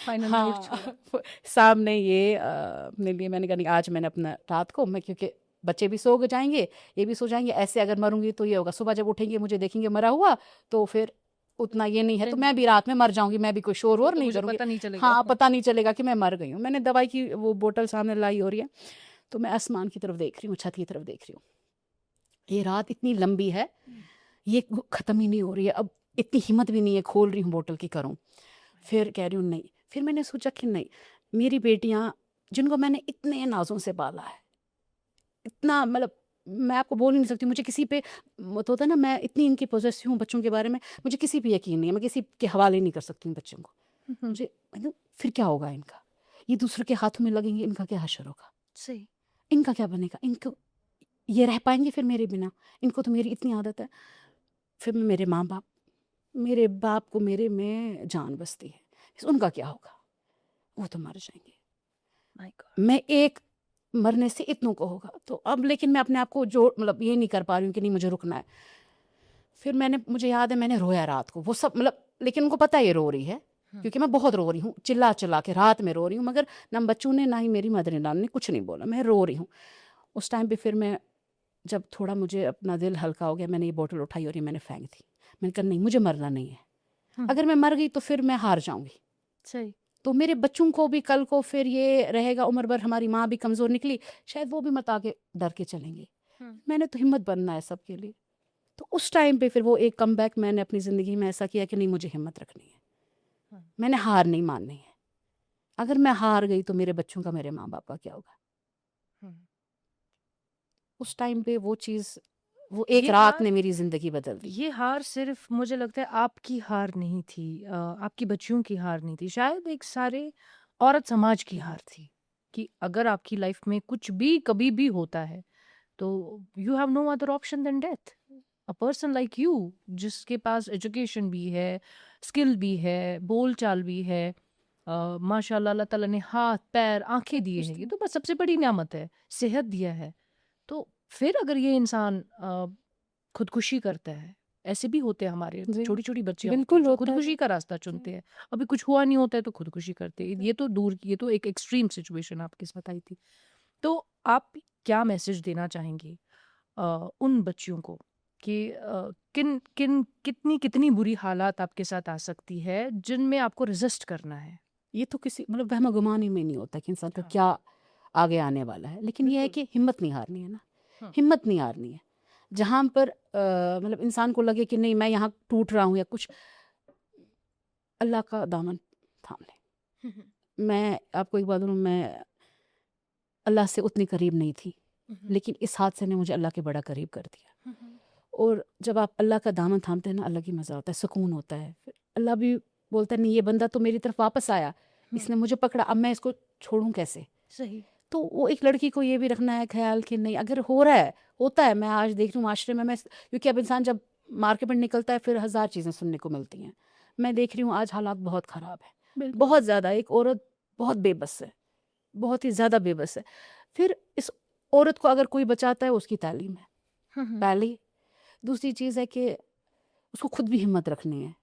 फाइनल नोट छोड़ा। हाँ, सामने ये अपने लिए मैंने कहा नहीं, आज मैंने अपना रात को, मैं, क्योंकि बच्चे भी सो जाएंगे, ये भी सो जाएंगे, ऐसे अगर मरूंगी तो ये होगा, सुबह जब उठेंगे मुझे देखेंगे मरा हुआ, तो फिर उतना ये नहीं है, तो मैं भी रात में मर जाऊंगी, मैं भी कोई शोर फिर वोर तो नहीं मुझे करूंगी। पता नहीं चलेगा। हाँ, पता नहीं चलेगा कि मैं मर गई हूँ। मैंने दवाई की वो बोतल सामने लाई हो रही है, तो मैं आसमान की तरफ देख रही हूँ, छत की तरफ देख रही हूँ। ये रात इतनी लंबी है, ये ख़त्म ही नहीं हो रही है। अब इतनी हिम्मत भी नहीं है, खोल रही हूँ बोतल की करूँ, फिर कह रही हूँ नहीं। फिर मैंने सोचा कि नहीं, मेरी बेटियाँ जिनको मैंने इतने नाज़ों से पाला है, इतना मतलब मैं आपको बोल ही नहीं सकती। मुझे किसी पे तो होता है ना, मैं इतनी इनकी पोजेसिव हूँ बच्चों के बारे में, मुझे किसी पे यकीन नहीं है, मैं किसी के हवाले नहीं कर सकती हूँ बच्चों को। मुझे मतलब फिर क्या होगा इनका, ये दूसरे के हाथों में लगेंगे, इनका क्या हशर होगा, सही। इनका क्या बनेगा, इनको ये रह पाएंगे फिर मेरे बिना, इनको तो मेरी इतनी आदत है। फिर मैं मेरे माँ बाप, मेरे बाप को मेरे में जान बसती है, उनका क्या होगा, वो तो मर जाएंगे। My God. मैं एक मरने से इतनों को होगा। तो अब लेकिन मैं अपने आप को जो मतलब ये नहीं कर पा रही हूँ कि नहीं, मुझे रुकना है। फिर मैंने, मुझे याद है मैंने रोया रात को, वो सब मतलब, लेकिन उनको पता है ये रो रही है, क्योंकि मैं बहुत रो रही हूँ, चिल्ला चिल्ला के रात में रो रही हूँ, मगर ना बच्चों ने ना ही मेरी मदर इन लॉ ने कुछ नहीं बोला, मैं रो रही हूँ। उस टाइम पे फिर मैं, जब थोड़ा मुझे अपना दिल हल्का हो गया, मैंने ये बोतल उठाई और ये मैंने फेंक दी। मैंने कहा नहीं, मुझे मरना नहीं है, अगर मैं मर गई तो फिर मैं हार जाऊंगी, सही। तो मेरे बच्चों को भी कल को फिर ये रहेगा, उम्र भर हमारी माँ भी कमज़ोर निकली, शायद वो भी मत आगे डर के चलेंगे। मैंने तो हिम्मत बनना है सबके लिए। तो उस टाइम पे फिर वो एक कम बैक मैंने अपनी ज़िंदगी में ऐसा किया कि नहीं, मुझे हिम्मत रखनी है, मैंने हार नहीं माननी है। अगर मैं हार गई तो मेरे बच्चों का, मेरे माँ बाप का क्या होगा। उस टाइम पे वो चीज़, वो एक ये रात हार ने मेरी ज़िंदगी बदल दी। ये हार सिर्फ मुझे लगता है आपकी हार नहीं थी, आपकी बच्चियों की हार नहीं थी, शायद एक सारे औरत समाज की हार थी कि अगर आपकी लाइफ में कुछ भी कभी भी होता है तो you have no other option then death. A person like you, जिसके पास एजुकेशन भी है, स्किल भी है, बोल चाल भी है, माशाल्लाह अल्लाह ताला ने हाथ पैर आंखें सब दिए कुछ हैं, ये था। तो बस सबसे बड़ी नियामत है, सेहत दिया है। तो फिर अगर ये इंसान खुदकुशी करता है, ऐसे भी होते हैं हमारे जी, छोटी-छोटी बच्चियाँ होती हैं बिल्कुल जो होता है। खुदकुशी का रास्ता चुनते हैं। अभी कुछ हुआ नहीं होता है तो खुदकुशी करते हैं। ये तो एक एक्सट्रीम सिचुएशन आपके साथ आई थी। तो आप क्या मैसेज देना चाहेंगे उन बच्चियों को कि किन किन कितनी कितनी बुरी हालात आपके साथ आ सकती है जिनमें आपको रेजिस्ट करना है? ये तो किसी मतलब वहम-गुमान ही में नहीं होता कि इंसान का हाँ, क्या आगे आने वाला है। लेकिन ये है बिल्कुल। कि हिम्मत नहीं हारनी है ना, हुँ, हिम्मत नहीं हारनी है। जहाँ पर मतलब इंसान को लगे कि नहीं मैं यहाँ टूट रहा हूँ या कुछ, अल्लाह का दामन थाम लें। हुँ, हुँ, मैं आपको एक बात बोलूँ, मैं अल्लाह से उतनी करीब नहीं थी, हुँ, हुँ, लेकिन इस हादसे ने मुझे अल्लाह के बड़ा करीब कर दिया। हुँ, हुँ, और जब आप अल्लाह का दामन थामते हैं ना, अलग ही मज़ा होता है, सुकून होता है। फिर अल्लाह भी बोलता है नहीं ये बंदा तो मेरी तरफ वापस आया, हुँ, इसने मुझे पकड़ा, अब मैं इसको छोड़ूँ कैसे? सही। तो वो एक लड़की को ये भी रखना है ख़्याल कि नहीं अगर हो रहा है, होता है। मैं आज देख रही हूँ माशरे में, मैं क्योंकि अब इंसान जब मार्केट में निकलता है फिर हज़ार चीज़ें सुनने को मिलती हैं। मैं देख रही हूँ आज हालात बहुत ख़राब है, बिल्कुल। बहुत ज़्यादा। एक औरत बहुत बेबस है, बहुत ही ज़्यादा बेबस है। फिर इस औरत को अगर कोई बचाता है उसकी तालीम है, हुँ, हुँ, पहली। दूसरी चीज़ है कि उसको खुद भी हिम्मत रखनी है।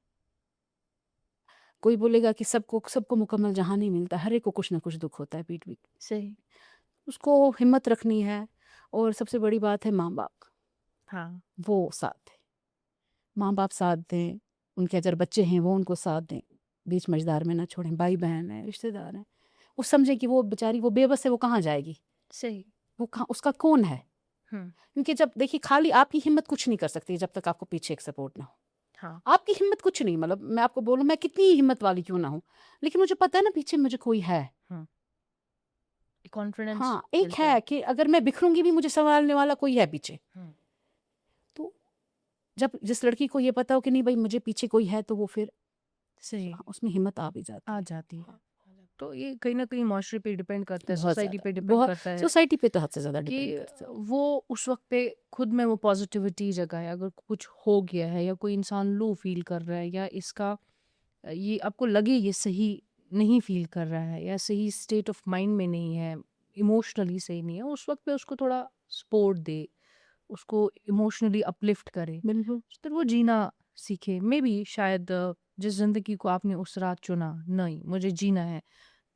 कोई बोलेगा कि सबको सबको मुकम्मल जहाँ नहीं मिलता, हर एक को कुछ ना कुछ दुःख होता है पीठ-पीठ। सही। उसको हिम्मत रखनी है। और सबसे बड़ी बात है माँ-बाप, हाँ, वो साथ दें। माँ-बाप साथ दें, उनके अगर बच्चे हैं वो उनको साथ दें, बीच मझधार में ना छोड़ें, भाई-बहन हैं, रिश्तेदार हैं। वो समझें कि वो बेचारी वो बेबस है, वो कहाँ जाएगी? सही। वो कहाँ, उसका कौन है? हुँ, क्योंकि जब देखिए खाली आपकी हिम्मत कुछ नहीं कर सकती जब तक आपको पीछे एक सपोर्ट ना हो। हाँ, आपकी हिम्मत कुछ नहीं, मतलब मैं आपको बोलूँ मैं कितनी ही हिम्मत वाली क्यों ना हूँ, लेकिन मुझे पता है ना पीछे मुझे कोई है। हुँ, कॉन्फिडेंस हाँ, एक मिलता है। है कि अगर मैं बिखरूँगी भी मुझे सँभालने वाला कोई है पीछे। हुँ, तो जब जिस लड़की को ये पता हो कि नहीं भई मुझे पीछे कोई है, तो वो फिर सही, उसमें हिम्मत आ भी जाती आ है। जाती है। हाँ, तो ये कहीं न कहीं माशरे पे डिपेंड करता है, बहुत सोसाइटी ज़्यादा, पे डिपेंड बहुत करता है सोसाइटी पे तो हद से ज़्यादा कि डिपेंड करता है। वो उस वक़्त पे खुद में वो पॉज़िटिविटी जगाए। अगर कुछ हो गया है या कोई इंसान लो फ़ील कर रहा है या इसका ये आपको लगे ये सही नहीं फ़ील कर रहा है या सही स्टेट ऑफ माइंड में नहीं है, इमोशनली सही नहीं है, उस वक़्त पे उसको थोड़ा सपोर्ट दे, उसको इमोशनली अपलिफ्ट करे, बिल्कुल। फिर वो जीना सीखे। मेबी शायद जिस ज़िंदगी को आपने उस रात चुना, नहीं मुझे जीना है,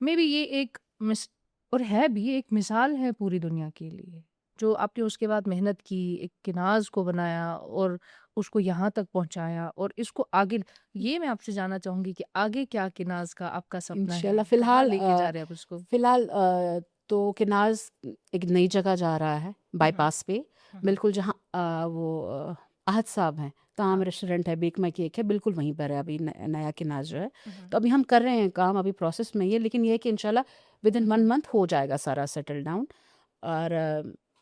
मेबी ये एक मिस और है भी एक मिसाल है पूरी दुनिया के लिए। जो आपने उसके बाद मेहनत की, एक किनाज़ को बनाया और उसको यहाँ तक पहुँचाया और इसको आगे ये मैं आपसे जानना चाहूँगी कि आगे क्या किनाज़ का आपका सपना है? इंशाल्लाह कहाँ फ़िलहाल लेके जा रहे हैं आप उसको? फ़िलहाल तो किनाज़ एक नई जगह जा रहा है, हुँ, हुँ। बाईपास पे, हुँ, हुँ। बिल्कुल जहाँ वो आहद साहब हैं, काम हाँ। रेस्टोरेंट है, बेक माई केक है, बिल्कुल वहीं पर है अभी नया किनाज़ जो है। हुँ, हुँ। तो अभी हम कर रहे हैं काम, अभी प्रोसेस में ही है, लेकिन ये है कि इंशाल्लाह विदिन हुँ, 1 हुँ। मंथ हो जाएगा सारा सेटल डाउन। और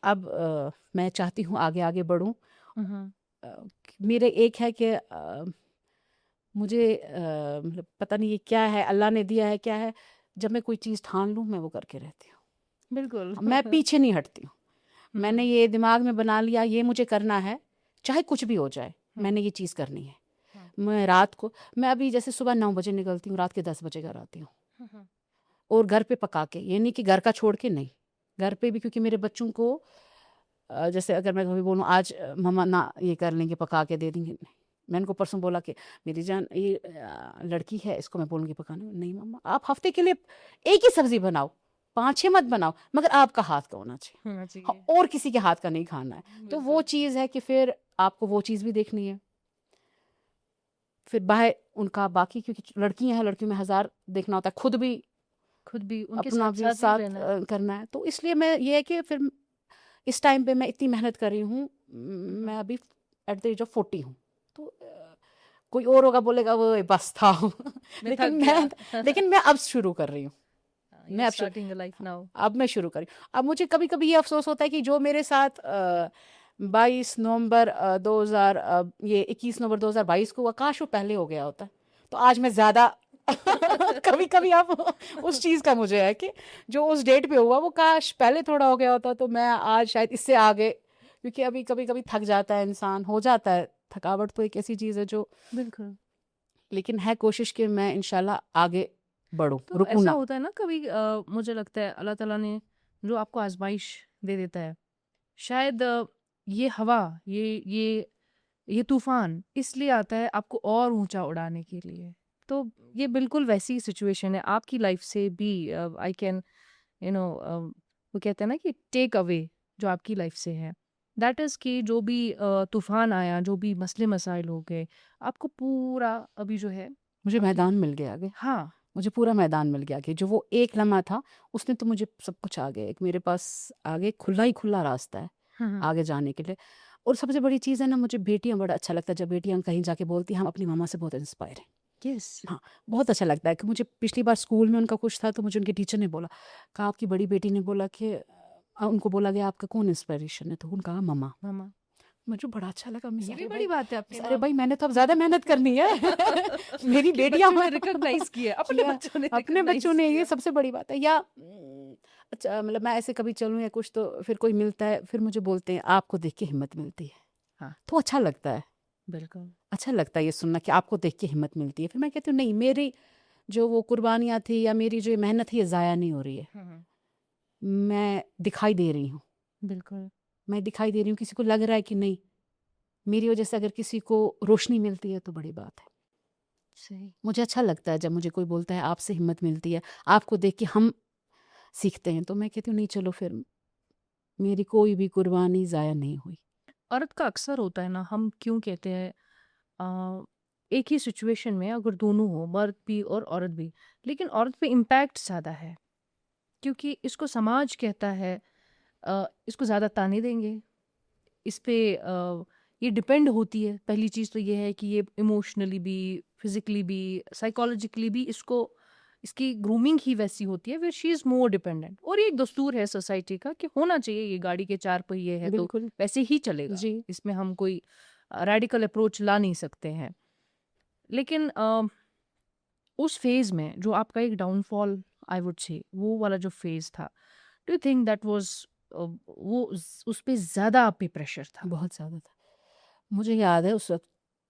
अब मैं चाहती हूँ आगे-आगे बढ़ूँ। हुँ, हुँ। मेरे एक है कि मुझे मतलब पता नहीं ये क्या है, अल्लाह ने दिया है क्या है, जब मैं कोई चीज़ ठान लूँ मैं वो करके रहती हूँ। बिल्कुल। मैं पीछे नहीं हटती हूँ। हुँ, मैंने हुँ। ये दिमाग में बना लिया ये मुझे करना है, चाहे कुछ भी हो जाए, हुँ, मैंने ये चीज़ करनी है। हुँ। मैं रात को मैं अभी जैसे सुबह 9 बजे निकलती हूँ, रात के 10 बजे घर आती हूँ। हुँ, हुँ। और घर पे पका के, ये नहीं कि घर का छोड़ के नहीं, घर पे भी, क्योंकि मेरे बच्चों को जैसे अगर मैं कभी बोलूँ आज मम्मा ना ये कर लेंगे, पका के दे देंगे, नहीं। मैं उनको परसों बोला कि मेरी जान ये लड़की है, इसको मैं बोलूँगी पकाने, नहीं मम्मा आप हफ्ते के लिए एक ही सब्ज़ी बनाओ, 5-6 मत बनाओ, मगर आपका हाथ का होना चाहिए। होना हाँ, चाहिए। और किसी के हाथ का नहीं खाना है। तो वो बिल्कुल। चीज़ है कि फिर आपको वो चीज़ भी देखनी है। फिर बाहर उनका बाकी, क्योंकि लड़कियाँ हैं, लड़कियों में हज़ार देखना होता है, खुद भी खुद भी उनके अपना भी साथ-साथ ही साथ रहना है। करना है। तो इसलिए मैं ये है कि फिर इस टाइम पे मैं इतनी मेहनत कर रही हूँ, हुँ, हुँ। मैं अभी एट द एज ऑफ 40 हूँ। तो कोई और होगा बोलेगा वो बस था। मैं थक लेकिन गया। मैं अब शुरू कर रही हूँ। यू मैं आर अब स्टार्टिंग अ लाइफ नाउ। अब मैं शुरू करी। अब मुझे कभी-कभी ये अफ़सोस होता है कि जो मेरे साथ 22 नवंबर 2000 ये 21 नवंबर 2022 को हुआ, काश वो पहले हो गया होता। तो आज मैं ज़्यादा कभी-कभी आप उस चीज़ का मुझे है कि जो उस डेट पे हुआ वो काश पहले थोड़ा हो गया होता तो मैं आज शायद इससे आगे, क्योंकि अभी कभी-कभी थक जाता है इंसान, हो जाता है। थकावट तो एक ऐसी चीज़ है जो, बिल्कुल। लेकिन है कोशिश कि मैं इंशाल्लाह आगे बढ़ूँ, तो रुकूँ ऐसा ना। होता है ना कभी मुझे लगता है अल्लाह ताला ने जो आपको आज़माइश दे देता है, शायद ये हवा, ये तूफान इसलिए आता है आपको और ऊंचा उड़ाने के लिए। तो ये बिल्कुल वैसी सिचुएशन है आपकी लाइफ से भी। आई कैन यू नो वो कहते हैं ना कि टेक अवे जो आपकी लाइफ से है, दैट इज़ कि जो भी तूफान आया, जो भी मसले मसाइल हो गए, आपको पूरा अभी जो है मुझे आपकी। मैदान मिल गया आगे, हाँ। मुझे पूरा मैदान मिल गया कि जो वो एक लम्हा था उसने तो मुझे सब कुछ आ गया। एक मेरे पास आगे खुला ही खुला रास्ता है हम्म। आगे जाने के लिए। और सबसे बड़ी चीज़ है ना, मुझे बेटियां बड़ा अच्छा लगता है जब बेटियां कहीं जाके बोलती हैं हम अपनी मामा से बहुत इंस्पायर हैं। यस। हाँ, बहुत अच्छा लगता है कि मुझे पिछली बार स्कूल में उनका कुछ था तो मुझे उनके टीचर ने बोला, कहा आपकी बड़ी बेटी ने बोला कि उनको बोला गया आपका कौन इंस्पिरेशन है, तो उन्होंने कहा मम्मा। मामा, मुझे बड़ा अच्छा लगा। मैं ये भी अरे बड़ी भाई, बात है आपके अरे माँ भाई मैंने तो अब ज़्यादा मेहनत करनी है मेरी कि बेटियां बच्चों ने रिकॉग्नाइज किया, अपने किया, बच्चों ने अपने बच्चों रिकॉग्नाइज ने, ये किया। सबसे बड़ी बात है। या अच्छा मतलब मैं ऐसे कभी चलूँ या कुछ तो फिर कोई मिलता है फिर मुझे बोलते हैं आपको देख के हिम्मत मिलती है, हाँ, तो अच्छा लगता है। बिल्कुल। अच्छा लगता है ये सुनना कि आपको देख के हिम्मत मिलती है। फिर मैं कहती हूँ नहीं, मेरी जो वो कुर्बानियाँ थी या मेरी जो ये मेहनत है ये ज़ाया नहीं हो रही है। मैं दिखाई दे रही हूँ, बिल्कुल मैं दिखाई दे रही हूँ, किसी को लग रहा है कि नहीं मेरी वजह से अगर किसी को रोशनी मिलती है तो बड़ी बात है। सही। मुझे अच्छा लगता है जब मुझे कोई बोलता है आपसे हिम्मत मिलती है, आपको देख के हम सीखते हैं, तो मैं कहती हूँ नहीं चलो फिर मेरी कोई भी कुर्बानी ज़ाया नहीं हुई। औरत का अक्सर होता है ना, हम क्यों कहते हैं अ, एक ही सिचुएशन में अगर दोनों हो, मर्द भी और औरत भी, लेकिन औरत पे इम्पैक्ट ज़्यादा है क्योंकि इसको समाज कहता है इसको ज़्यादा ताने देंगे, इस पे ये डिपेंड होती है। पहली चीज़ तो ये है कि ये इमोशनली भी, फिजिकली भी, साइकोलॉजिकली भी इसको, इसकी ग्रूमिंग ही वैसी होती है, फिर शी इज़ मोर डिपेंडेंट। और ये एक दस्तूर है सोसाइटी का कि होना चाहिए, ये गाड़ी के चार पहिए है तो बिल्कुल। वैसे ही चलेगा, जी। इसमें हम कोई रेडिकल अप्रोच ला नहीं सकते हैं। लेकिन उस फेज में जो आपका एक डाउनफॉल, आई वुड से वो वाला जो फेज था, do you think that was वो उस पे ज़्यादा आप पे प्रेशर था? बहुत ज़्यादा था। मुझे याद है उस वक़्त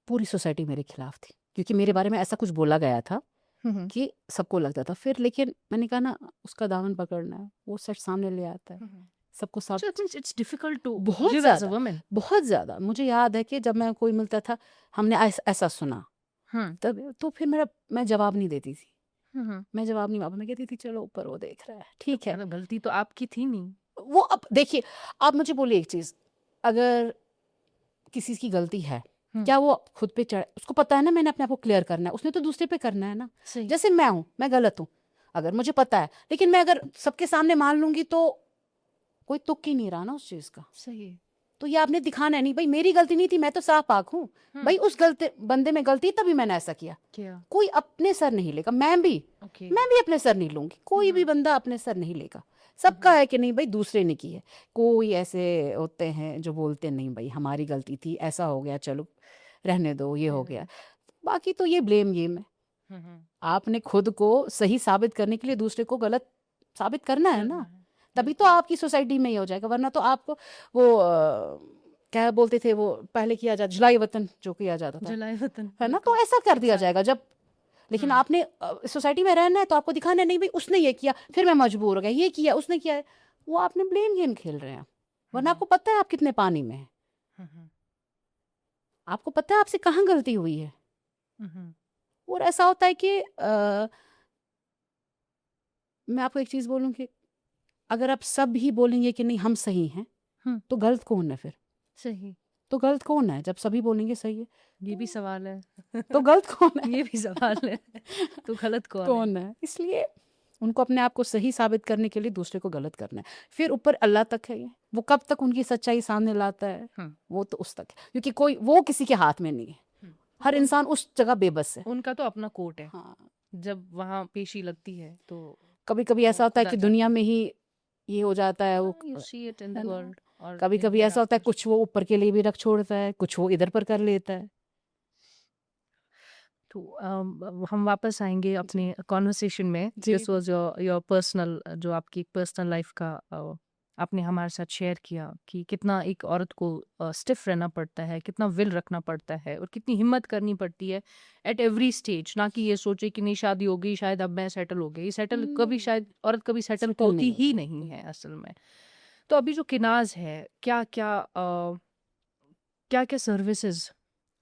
पूरी सोसाइटी मेरे खिलाफ थी, क्योंकि मेरे बारे में ऐसा कुछ बोला गया था हम्म। कि सबको लगता था। फिर लेकिन मैंने कहा ना उसका दामन पकड़ना है, वो सच सामने ले आता है। सबको सब So that means it's difficult to बहुत live as a ज़्यादा, woman. बहुत ज़्यादा। मुझे याद है कि जब मैं कोई मिलता था, हमने ऐसा सुना, हम्म। तब तो फिर मैं जवाब नहीं देती थी। हम्म। मैं जवाब नहीं मैं कहती थी चलो ऊपर वो देख रहा है, तो ठीक है। मतलब गलती तो आपकी थी नहीं। वो अब देखिए, आप मुझे बोलिए एक चीज़, अगर किसी की गलती है, हम्म। क्या वो खुद पे चढ़, उसको पता है ना मैंने अपने आप को क्लियर करना है, उसने तो दूसरे पे करना है ना। सही। जैसे मैं हूँ, मैं गलत हूँ, अगर मुझे पता है, लेकिन मैं अगर सबके सामने मान लूंगी तो कोई तुक ही नहीं रहा ना उस चीज़ का। सही है। तो ये आपने दिखाना है नहीं भाई मेरी गलती नहीं थी, मैं तो साफ पाक हूँ। भाई उस गलती बंदे में गलती तभी मैंने ऐसा किया। क्या? कोई अपने सर नहीं लेगा, ओके। मैं भी अपने सर नहीं लूंगी, कोई भी बंदा अपने सर नहीं लेगा। सबका है कि नहीं भाई दूसरे ने की है। कोई ऐसे होते हैं जो बोलते नहीं भाई हमारी गलती थी, ऐसा हो गया, चलो रहने दो, ये हो गया। बाकी तो ये ब्लेम गेम है। आपने खुद को सही साबित करने के लिए दूसरे को गलत साबित करना है ना, तभी तो आपकी सोसाइटी में ही हो जाएगा। वरना तो आपको वो क्या बोलते थे वो पहले किया जाता, जुलाई वतन जो किया जाता था, जलाए वतन, है ना, तो ऐसा कर दिया जाएगा जब। लेकिन आपने सोसाइटी में रहना है तो आपको दिखाना है नहीं भाई उसने ये किया फिर मैं मजबूर हो गया, ये किया उसने किया है। वो आपने ब्लेम गेम खेल रहे हैं, वरना आपको पता है आप कितने पानी में हैं, आपको पता है आपसे कहाँ गलती हुई है। और ऐसा होता है कि मैं आपको एक चीज़ बोलूँ कि अगर आप सब ही बोलेंगे कि नहीं हम सही हैं, तो गलत कौन है फिर? सही। तो गलत कौन है जब सभी बोलेंगे सही है? ये भी सवाल है। तो गलत कौन है? ये भी सवाल है। तो गलत कौन है? कौन है? इसलिए उनको अपने आप को सही साबित करने के लिए दूसरे को गलत करना है। फिर ऊपर अल्लाह तक है ये, वो कब तक उनकी सच्चाई सामने लाता है वो तो उस तक है, क्योंकि कोई वो किसी के हाथ में नहीं है। हर इंसान उस जगह बेबस है। उनका तो अपना कोर्ट है। हाँ, जब वहाँ पेशी लगती है तो कभी कभी ऐसा होता है कि दुनिया में ही ये हो जाता है वो, you see it in the है ना? वर्ल्ड। और कभी कभी ऐसा होता है कुछ वो ऊपर के लिए भी रख छोड़ता है, कुछ वो इधर पर कर लेता है। तो हम वापस आएंगे अपने कॉन्वर्सेशन में। जी। दिस वाज योर पर्सनल, जो आपकी पर्सनल लाइफ का आपने हमारे साथ शेयर किया कि कितना एक औरत को स्टिफ रहना पड़ता है, कितना विल रखना पड़ता है और कितनी हिम्मत करनी पड़ती है एट एवरी स्टेज। ना कि ये सोचे कि नहीं शादी हो गई शायद अब मैं सेटल हो गई, सेटल कभी शायद औरत कभी सेटल Settle होती नहीं ही होगी। नहीं है असल में। तो अभी जो किनाज़ है, क्या-क्या सर्विसेज़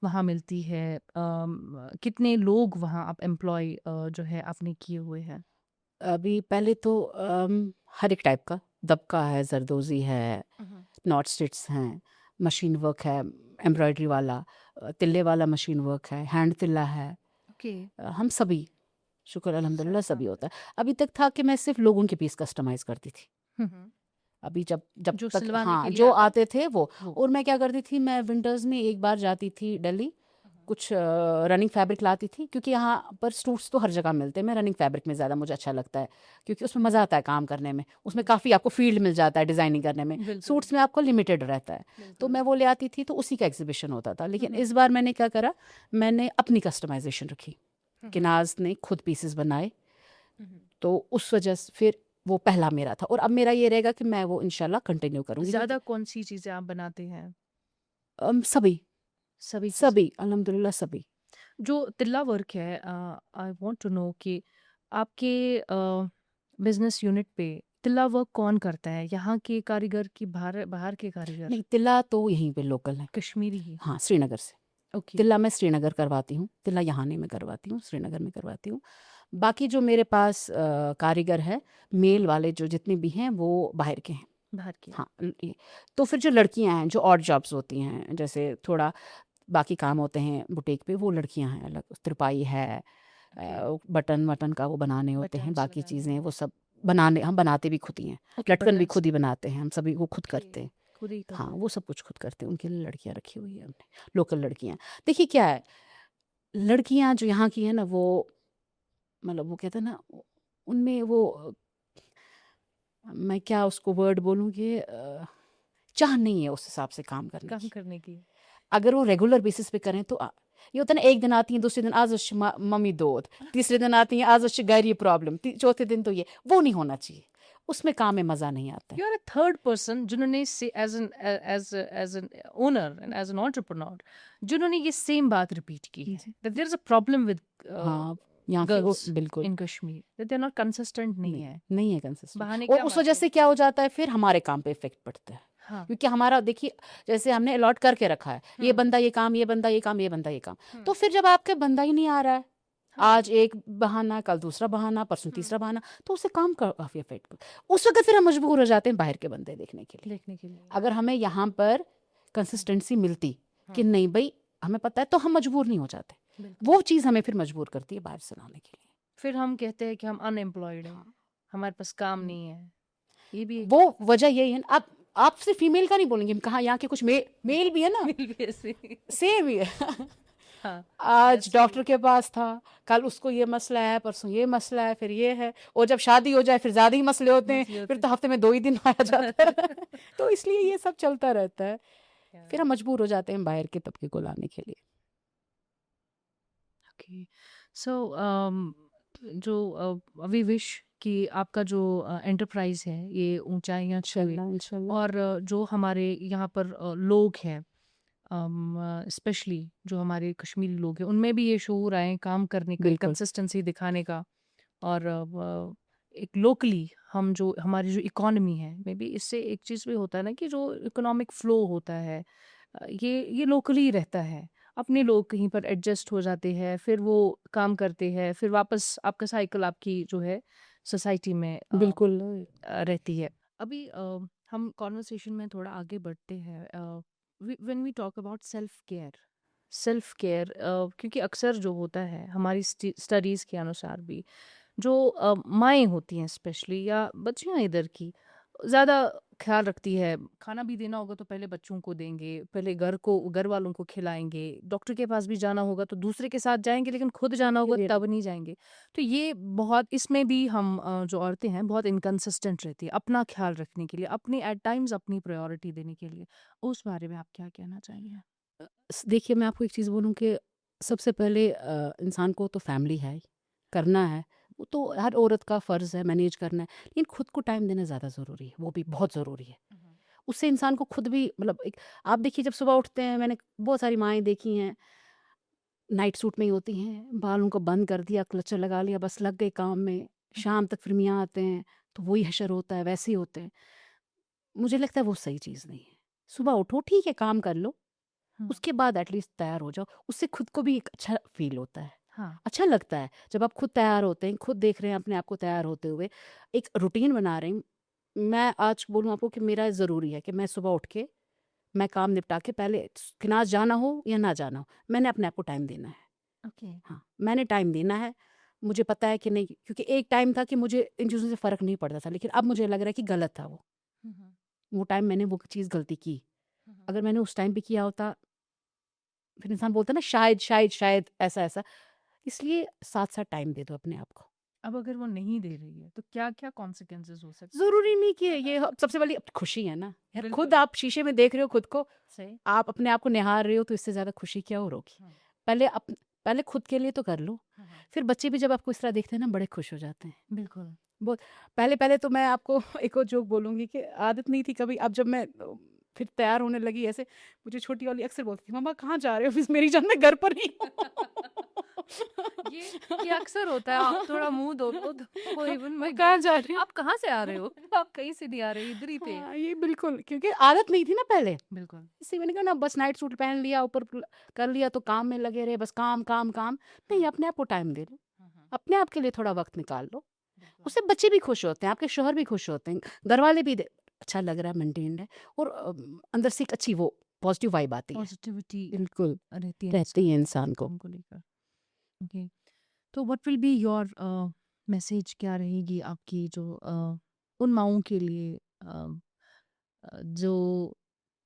वहाँ मिलती है? कितने लोग वहाँ आप एम्प्लॉय जो है आपने किए हुए हैं? अभी पहले तो हर एक टाइप का दबका है, जरदोजी है, हुँ, नॉट स्टिट्स हैं, मशीन वर्क है, एम्ब्रॉयडरी वाला, तिल्ले वाला मशीन वर्क है, हैंड तिल्ला है। ओके। हम सभी, शुक्र सब अल्हम्दुलिल्लाह, काम सभी कर होता है। अभी तक था कि मैं सिर्फ लोगों के पीस कस्टमाइज करती थी। हुँ, हुँ। अभी जब जब जो तक, सिलवाने के हाँ, लिए जो आता आते थे वो। वो। और मैं क्या करती थी, मैं विंटर्स में एक बार जाती थी दिल्ली, कुछ रनिंग फैब्रिक लाती थी, क्योंकि यहाँ पर सूट्स तो हर जगह मिलते हैं। मैं रनिंग फैब्रिक में ज़्यादा मुझे अच्छा लगता है, क्योंकि उसमें मज़ा आता है काम करने में। उसमें काफ़ी आपको फील्ड मिल जाता है डिज़ाइनिंग करने में। बिल्कुल, सूट्स में आपको लिमिटेड रहता है। तो बिल्कुल। मैं वो ले आती थी, तो उसी का एग्जीबिशन होता था। हुँ, लेकिन हुँ। इस बार मैंने क्या करा, मैंने अपनी कस्टमाइजेशन रखी। हुँ, हुँ। किनाज ने खुद पीसेस बनाए, हुँ, हुँ। तो उस वजह से फिर वो पहला मेरा था। और अब मेरा ये रहेगा कि मैं वो इंशाल्लाह कंटिन्यू करूँगी, क्योंकि ज़्यादा कौन-सी चीज़ें आप बनाते हैं? सभी सभी किस्म सभी अल्हम्दुलिल्लाह सभी। जो तिल्ला वर्क है आई वांट टू नो कि आपके बिज़नेस यूनिट पे तिल्ला वर्क कौन करता है? यहाँ के कारीगर कि बाहर बाहर के कारीगर? नहीं, तिल्ला तो यहीं पे लोकल है। कश्मीरी ही? हाँ, श्रीनगर से। ओके। तिल्ला मैं श्रीनगर करवाती हूँ, तिल्ला यहाँ नहीं मैं करवाती हूँ, श्रीनगर में करवाती हूँ। बाकी जो मेरे पास कारीगर है, मेल वाले जो जितने भी हैं वो बाहर के हैं। बाहर के। हाँ, ये। तो फिर जो लड़कियाँ हैं, जो ऑड जॉब्स होती हैं, जैसे थोड़ा बाकी काम होते हैं बुटीक पे, वो लड़कियाँ हैं अलग। तुरपाई है, ओके। बटन वटन का वो बनाने होते हैं, बटन्स बाकी लगाने चीज़ें हैं। वो सब बनाने, हम बनाते भी खुद ही हैं। ओके, लटकन भी बटन्स खुद ही बनाते हैं, हम सभी वो खुद ओके, करते हैं। खुद ही हाँ, करते हैं। वो सब कुछ खुद करते हैं, उनके लिए लड़कियाँ रखी हुई है हमने, लोकल लड़कियाँ। देखिए क्या है, लड़कियाँ जो यहाँ की हैं ना, वो मतलब वो कहते हैं ना, उनमें वो मैं क्या उसको वर्ड बोलूँ कि चाह नहीं है उस हिसाब से काम करने काम की। करने की। अगर वो रेगुलर बेसिस पे करें तो ये होता है ना, एक दिन आती हैं, दूसरे दिन आज उस मम्मी दोद, तीसरे दिन आती हैं आज उस घर ये प्रॉब्लम, चौथे दिन तो ये वो नहीं होना चाहिए। उसमें काम में मज़ा नहीं आता है। You are a third person जिन्होंने say as an owner and as an entrepreneur जिन्होंने ये सेम बात रिपीट की है जी। That there is a problem with हाँ, यहाँ के गर्ल्स बिल्कुल in Kashmir that they are not consistent नहीं नहीं, है नहीं है कंसिस्टेंट। बहाने और क्या उस वजह मारते से हैं क्या हो जाता है, फिर हमारे काम पे इफेक्ट पड़ता है। हाँ क्योंकि हमारा देखिए, जैसे हमने अलॉट करके रखा है, ये हम्म बंदा ये काम, ये बंदा ये काम, ये बंदा ये काम। हम्म तो फिर जब आपके बंदा ही नहीं आ रहा है, हाँ आज एक बहाना, कल दूसरा बहाना, परसों हम्म तीसरा बहाना, तो उससे काम का काफ़ी इफेक्ट। उस वक्त फिर हम मजबूर हो जाते हैं बाहर के बंदे देखने के लिए। देखने के लिए अगर हमें यहाँ पर हम्म कंसिस्टेंसी मिलती कि हम्म, नहीं भाई, हमें पता है, तो हम मजबूर नहीं हो जाते। बिल्कुल वो चीज़ हमें फिर मजबूर करती है बाहर से लाने के लिए। फिर हम कहते हैं कि हम अनएम्प्लॉयड हैं हाँ। हमारे पास काम नहीं है ये भी एक वो वजह यही है ना। आप सिर्फ फीमेल का नहीं बोलेंगे, हम कहाँ यहाँ के कुछ मेल भी है ना, मिल भी ऐसे सेम ही है। हाँ आज वैसे ही डॉक्टर के पास था, कल उसको ये मसला है, परसों ये मसला है, फिर ये है। और जब शादी हो जाए फिर ज़्यादा ही मसले होते हैं, मसले फिर होते तो हफ्ते में 2 ही दिन आया जाता है। तो इसलिए ये सब चलता रहता है। हैं फिर हम मजबूर हो जाते हैं बाहर के तबके को लाने के लिए। ओके सो जो वी विश कि आपका जो एंटरप्राइज है ये ऊंचाइयां छुए इंशाल्लाह इंशाल्लाह। और जो हमारे यहाँ पर लोग हैं स्पेशली जो हमारे कश्मीरी लोग हैं उनमें भी ये शऊर आए काम करने का बिल्कुल। कंसिस्टेंसी दिखाने का और एक लोकली हम जो हमारी जो इकोनॉमी है मे बी इससे एक चीज़ भी होता है ना कि जो इकोनॉमिक फ्लो होता है ये लोकली रहता है अपने लोग कहीं पर एडजस्ट हो जाते हैं फिर वो काम करते हैं फिर वापस आपका साइकिल आपकी जो है सोसाइटी में बिल्कुल। रहती है अभी हम कॉन्वर्सेशन में थोड़ा आगे बढ़ते हैं when we talk about self care क्योंकि अक्सर जो होता है हमारी स्टडीज़ के अनुसार भी जो माएँ होती हैं स्पेशली या बच्चियाँ इधर की ज़्यादा ख्याल रखती है खाना भी देना होगा तो पहले बच्चों को देंगे पहले घर वालों को खिलाएंगे डॉक्टर के पास भी जाना होगा तो दूसरे के साथ जाएंगे लेकिन खुद जाना होगा ये तब नहीं जाएंगे तो ये बहुत इसमें भी हम जो औरतें हैं बहुत इनकंसिस्टेंट रहती है अपना ख्याल रखने के लिए अपनी एट टाइम्स अपनी प्रायोरिटी देने के लिए उस बारे में आप क्या कहना चाहेंगे देखिए, मैं आपको एक चीज़ बोलूँ कि सबसे पहले इंसान को तो फैमिली है ही, करना है। वो तो हर औरत का फ़र्ज़ है, मैनेज करना है। लेकिन खुद को टाइम देना ज़्यादा ज़रूरी है, वो भी बहुत ज़रूरी है। हम्म, उससे इंसान को खुद भी मतलब एक, आप देखिए जब सुबह उठते हैं, मैंने बहुत सारी माएँ देखी हैं, नाइट सूट में ही होती हैं, बालों को बंद कर दिया, क्लचर लगा लिया, बस लग गए काम में। शाम तक फिर मियाँ आते हैं, तो वही हशर होता है, वैसे ही होते हैं। मुझे लगता है वो सही चीज़ नहीं है। सुबह उठो, ठीक है काम कर लो, हुँ। उसके बाद एटलीस्ट तैयार हो जाओ, उससे खुद को भी एक अच्छा फ़ील होता है। हाँ। अच्छा लगता है जब आप खुद तैयार होते हैं, खुद देख रहे हैं अपने आप को तैयार होते हुए, एक रूटीन बना रहे हैं। मैं आज बोलूँ आपको कि मेरा ज़रूरी है कि मैं सुबह उठ के, मैं काम निपटा के पहले क्लास जाना हो या ना जाना हो, मैंने अपने आप को टाइम देना है। ओके। हाँ, मैंने टाइम देना है। मुझे पता है कि नहीं, क्योंकि एक टाइम था कि मुझे इन चीज़ों से फ़र्क नहीं पड़ता था, लेकिन अब मुझे लग रहा है कि गलत था वो। हुँ, हुँ। वो टाइम मैंने वो चीज़ गलती की। हुँ, हुँ। अगर मैंने उस टाइम पे किया होता, फिर इंसान बोलता है ना शायद, शायद, शायद ऐसा-ऐसा। इसलिए साथ-साथ टाइम दे दो अपने आप को। अब अगर वो नहीं दे रही है, तो क्या-क्या कॉन्सिक्वेंसेज़ हो सकते हैं ज़रूरी इसके? नहीं कि ये हो, सबसे पहली खुशी है ना। यार खुद बिल्कुल, आप शीशे में देख रहे हो खुद को, सही। आप अपने आप को निहार रहे हो, तो इससे ज़्यादा खुशी क्या और होगी? हुँ। पहले पहले खुद के लिए तो कर लो। हुँ, हुँ। फिर बच्चे भी जब आपको इस तरह देखते हैं ना, बड़े खुश हो जाते हैं। बिल्कुल। बहुत पहले-पहले तो मैं आपको एक और जोक बोलूँगी कि आदत नहीं थी कभी, अब जब मैं फिर तैयार होने लगी ऐसे, मुझे छोटी वाली अक्सर बोलती थी, "मम्मा कहाँ जा रहे हो?" फिर मेरी जान मैं घर पर ही हूँ। ये ये अक्सर होता है, आप थोड़ा मुँह धो लो तो वो इवन वो माय कहाँ गॉड! जा रहे हैं? आप कहाँ से आ रहे हो? आप कहीं से नहीं आ रहे, इधर ही थे। हाँ, ये बिल्कुल, क्योंकि आदत नहीं थी ना पहले। बिल्कुल। इसलिए मैंने कहा ना, बस नाइट सूट पहन लिया, ऊपर कर लिया तो काम में लगे रहे, बस काम, काम, काम। नहीं, हुँ। अपने आप को टाइम दे लो, हुँ, हुँ। अपने आप के लिए थोड़ा वक़्त निकाल लो। बिल्कुल। उससे बच्चे भी खुश होते हैं, आपके शौहर भी खुश होते हैं, घरवाले भी अच्छा लग रहा है, मेंटेन्ड है, और अंदर से एक अच्छी वो पॉज़िटिव वाइब आती है। पॉज़िटिविटी बिल्कुल, रहती है रहती इंसान है को इंसान को। काम को लेकर। ओके। तो what will be your message, क्या रहेगी आपकी जो उन माँओं के लिए जो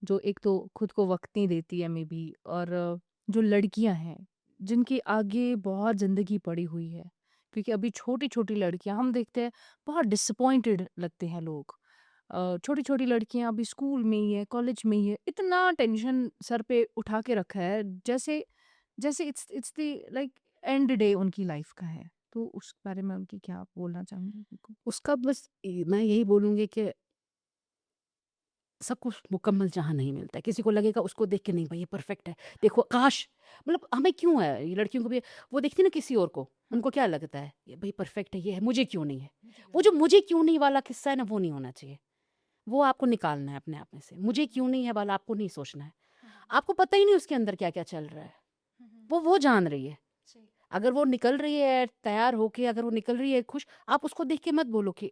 जो एक तो खुद को वक़्त नहीं देती है मे बी, और जो लड़कियां हैं जिनकी आगे बहुत ज़िंदगी पड़ी हुई है, क्योंकि अभी छोटी-छोटी लड़कियां हम देखते हैं, बहुत डिसअपॉइंटेड लगते हैं लोग। छोटी-छोटी लड़कियां अभी स्कूल में ही है, कॉलेज में ही है, इतना टेंशन सर पे उठा के रखा है, जैसे जैसे it's the like and day उनकी लाइफ का है। तो उस बारे में उनकी क्या आप बोलना चाहेंगे उनको? उसका बस मैं यही बोलूँगी कि सब कुछ मुकम्मल जहाँ नहीं मिलता है। किसी को लगेगा उसको देख के, नहीं भाई ये परफेक्ट है। देखो काश, मतलब हमें क्यों है, ये लड़कियों को भी वो देखती है ना किसी और को, हुँ, उनको क्या लगता है ये भाई परफेक्ट है, ये है, मुझे क्यों नहीं है? मुझे क्यों वो जो नहीं? मुझे क्यों नहीं वाला किस्सा है ना, वो नहीं होना चाहिए। वो आपको निकालना है अपने आप में से। मुझे क्यों नहीं है वाला आपको नहीं सोचना है। हुँ, हुँ, आपको पता ही नहीं उसके अंदर क्या-क्या चल रहा है। हुँ, हुँ। वो जान रही है। सही। अगर वो निकल रही है तैयार होके, अगर वो निकल रही है खुश, आप उसको देख के मत बोलो कि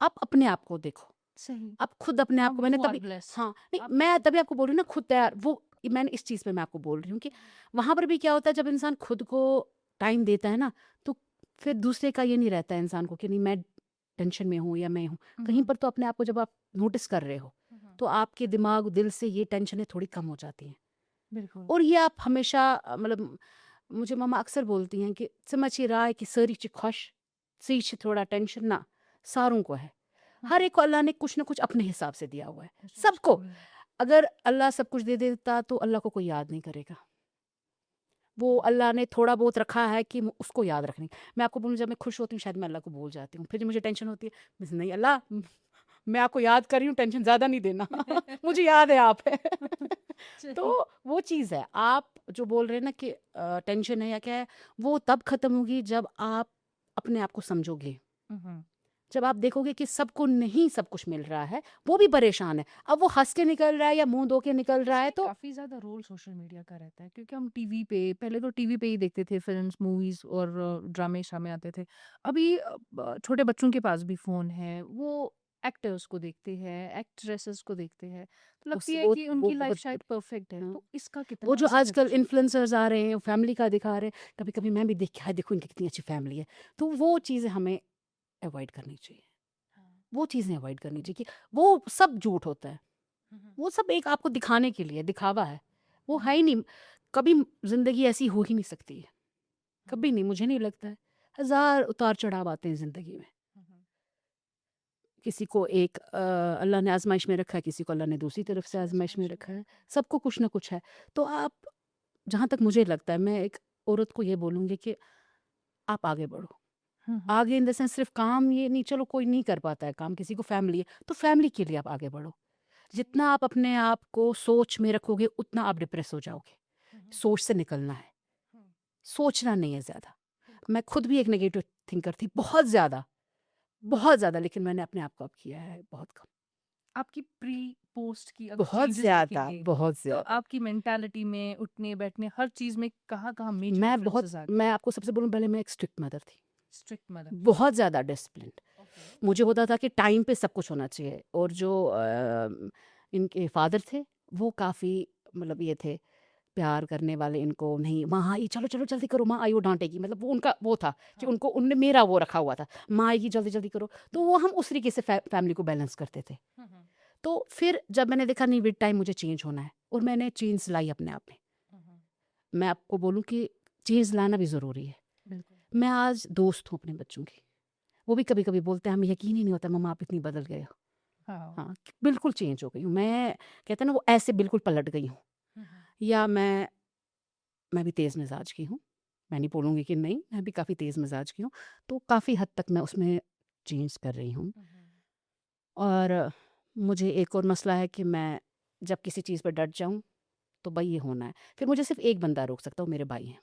आप अपने आप को देखो। सही। आप खुद अपने आप अब को, मैंने यू आर तभी, ब्लेस्ड। हाँ, नहीं आप मैं तभी आपको बोल रही हूँ ना, खुद तैयार वो, मैंने इस चीज़ पे मैं आपको बोल रही हूँ कि वहाँ पर भी क्या होता है, जब इंसान खुद को टाइम देता है ना, तो फिर दूसरे का ये नहीं रहता है इंसान को कि नहीं मैं टेंशन में हूँ या मैं हूँ। हुँ, कहीं हुँ, पर तो अपने आप को जब आप नोटिस कर रहे हो, हुँ, हुँ। तो आपके दिमाग दिल से ये टेंशनें थोड़ी कम हो जाती हैं। बिल्कुल। और ये आप हमेशा मतलब, मुझे मम्मा अक्सर बोलती हैं कि समझ रहा है कि सारी ची खुश, सी ची थोड़ा टेंशन ना, सारों को है। हुँ, हर हुँ। एक को अल्लाह ने कुछ ना कुछ अपने हिसाब से दिया हुआ है, सच सबको। में। अगर अल्लाह सब कुछ दे देता तो अल्लाह को कोई याद नहीं करेगा। वो अल्लाह ने थोड़ा बहुत रखा है कि उसको याद रखने। मैं आपको बोलूँ, जब मैं खुश होती हूँ शायद मैं अल्लाह को भूल जाती हूँ। फिर जब मुझे टेंशन होती है, मैं नहीं अल्लाह, मैं आपको याद कर रही हूँ, टेंशन ज़्यादा नहीं देना। मुझे याद है आप है। तो सही। वो चीज़ है। आप जो बोल रहे हैं ना कि टेंशन है या क्या है, वो तब खत्म होगी जब आप अपने आप को समझोगे। हुँ, हुँ। जब आप देखोगे कि सबको नहीं सब कुछ मिल रहा है, वो भी परेशान है। अब वो हँस के निकल रहा है या मुँह धो के निकल रहा है इसमें तो काफ़ी ज़्यादा रोल सोशल मीडिया का रहता है, क्योंकि हम टीवी पे पहले तो टीवी पे ही देखते थे, फ़िल्म्स, मूवीज़ और ड्रामे-शामे आते थे। अभी छोटे बच्चों के पास भी फ़ोन है, वो एक्टर्स को देखते हैं, एक्ट्रेसेस को देखते हैं, तो लगती उस है कि वो उनकी लाइफ़ बहुत शायद परफ़ेक्ट है, हाँ। तो इसका वो कितना जो आजकल स्क्रिप्ट। इन्फ्लुएंसर्स आ रहे हैं, फैमिली का दिखा रहे हैं, कभी-कभी मैं भी देख के हाय देखो इनकी कितनी अच्छी फैमिली है। तो वो चीज़ें हमें अवॉइड करनी चाहिए। हाँ। वो चीज़ें अवॉइड करनी चाहिए कि वो सब झूठ होता है। हुँ, हुँ। वो सब एक आपको दिखाने के लिए दिखावा है। वो हुँ, है हुँ। ही नहीं। कभी ज़िंदगी ऐसी हो ही नहीं सकती है। हुँ, कभी नहीं, मुझे नहीं लगता है। हज़ार उतार-चढ़ाव आते हैं ज़िंदगी में। हुँ, हुँ। किसी को एक अल्लाह ने आज़माइश में रखा है, किसी को अल्लाह ने दूसरी तरफ से दूसरी आज़माइश में आज़माइश में रखा है। रखा है। सबको कुछ ना कुछ है। तो आप, जहाँ तक मुझे लगता है, मैं एक औरत को ये बोलूँगी कि आप आगे बढ़ो। हुँ, हुँ। आगे इन द सेंस सिर्फ़ काम ये नहीं, चलो कोई नहीं कर पाता है काम, किसी को फैमिली है, तो फैमिली के लिए आप आगे बढ़ो। सही। जितना आप अपने आप को सोच में रखोगे, उतना आप डिप्रेस हो जाओगे। हुँ, हुँ। सोच से निकलना है, हुँ, सोचना नहीं है ज़्यादा। बिल्कुल। मैं खुद भी एक नेगेटिव थिंकर थी, बहुत ज़्यादा, लेकिन मैंने अपने आप को अब किया है बहुत कम। आपकी प्री पोस्ट की अगर बहुत चेंजेस ज़्यादा, देखेंगे बहुत तो ज़्यादा। आपकी मेंटालिटी में, उठने बैठने हर चीज में कहाँ-कहाँ मेजर मैं बहुत डिफरेंसेस आ गए? मैं आपको सबसे बोलूँ, पहले मैं एक स्ट्रिक्ट मदर थी, स्ट्रिक्ट मदर। बहुत ज़्यादा डिसिप्लिन्ड। ओके। मुझे होता था कि टाइम पे सब कुछ होना चाहिए, और जो इनके फादर थे, वो काफ़ी मतलब ये थे, प्यार करने वाले। इनको नहीं, माँ आई, चलो चलो जल्दी करो, माँ आई वो डांटेगी, मतलब वो उनका वो था कि हाँ। उनको उनने मेरा वो रखा हुआ था, माँ आएगी जल्दी जल्दी करो। तो वो हम उस तरीके से फैमिली को बैलेंस करते थे। हम्म। तो फिर जब मैंने देखा नहीं, विद टाइम मुझे चेंज होना है, और मैंने चेंज लाई अपने आप में। हम्म। मैं आपको बोलूँ कि चेंज लाना भी ज़रूरी है। बिल्कुल। मैं आज दोस्त हूँ अपने बच्चों की। वो भी कभी कभी बोलते हैं, हमें यकीन ही नहीं होता मम्मा आप इतनी बदल गए हो। हाँ। हाँ, बिल्कुल चेंज हो गई हूँ मैं। कहते हैं ना, वो ऐसे बिल्कुल पलट गई हूँ। हम्म। या मैं भी तेज़ मिजाज की हूँ। मैं नहीं बोलूँगी कि नहीं, मैं भी काफ़ी तेज़ मिजाज की हूँ। तो काफ़ी हद तक मैं उसमें चेंज कर रही हूँ। हम्म। और मुझे एक और मसला है कि मैं जब किसी चीज़ पे डट जाऊँ, तो भाई ये होना है। फिर मुझे सिर्फ़ एक बंदा रोक सकता है, वो मेरे भाई हैं।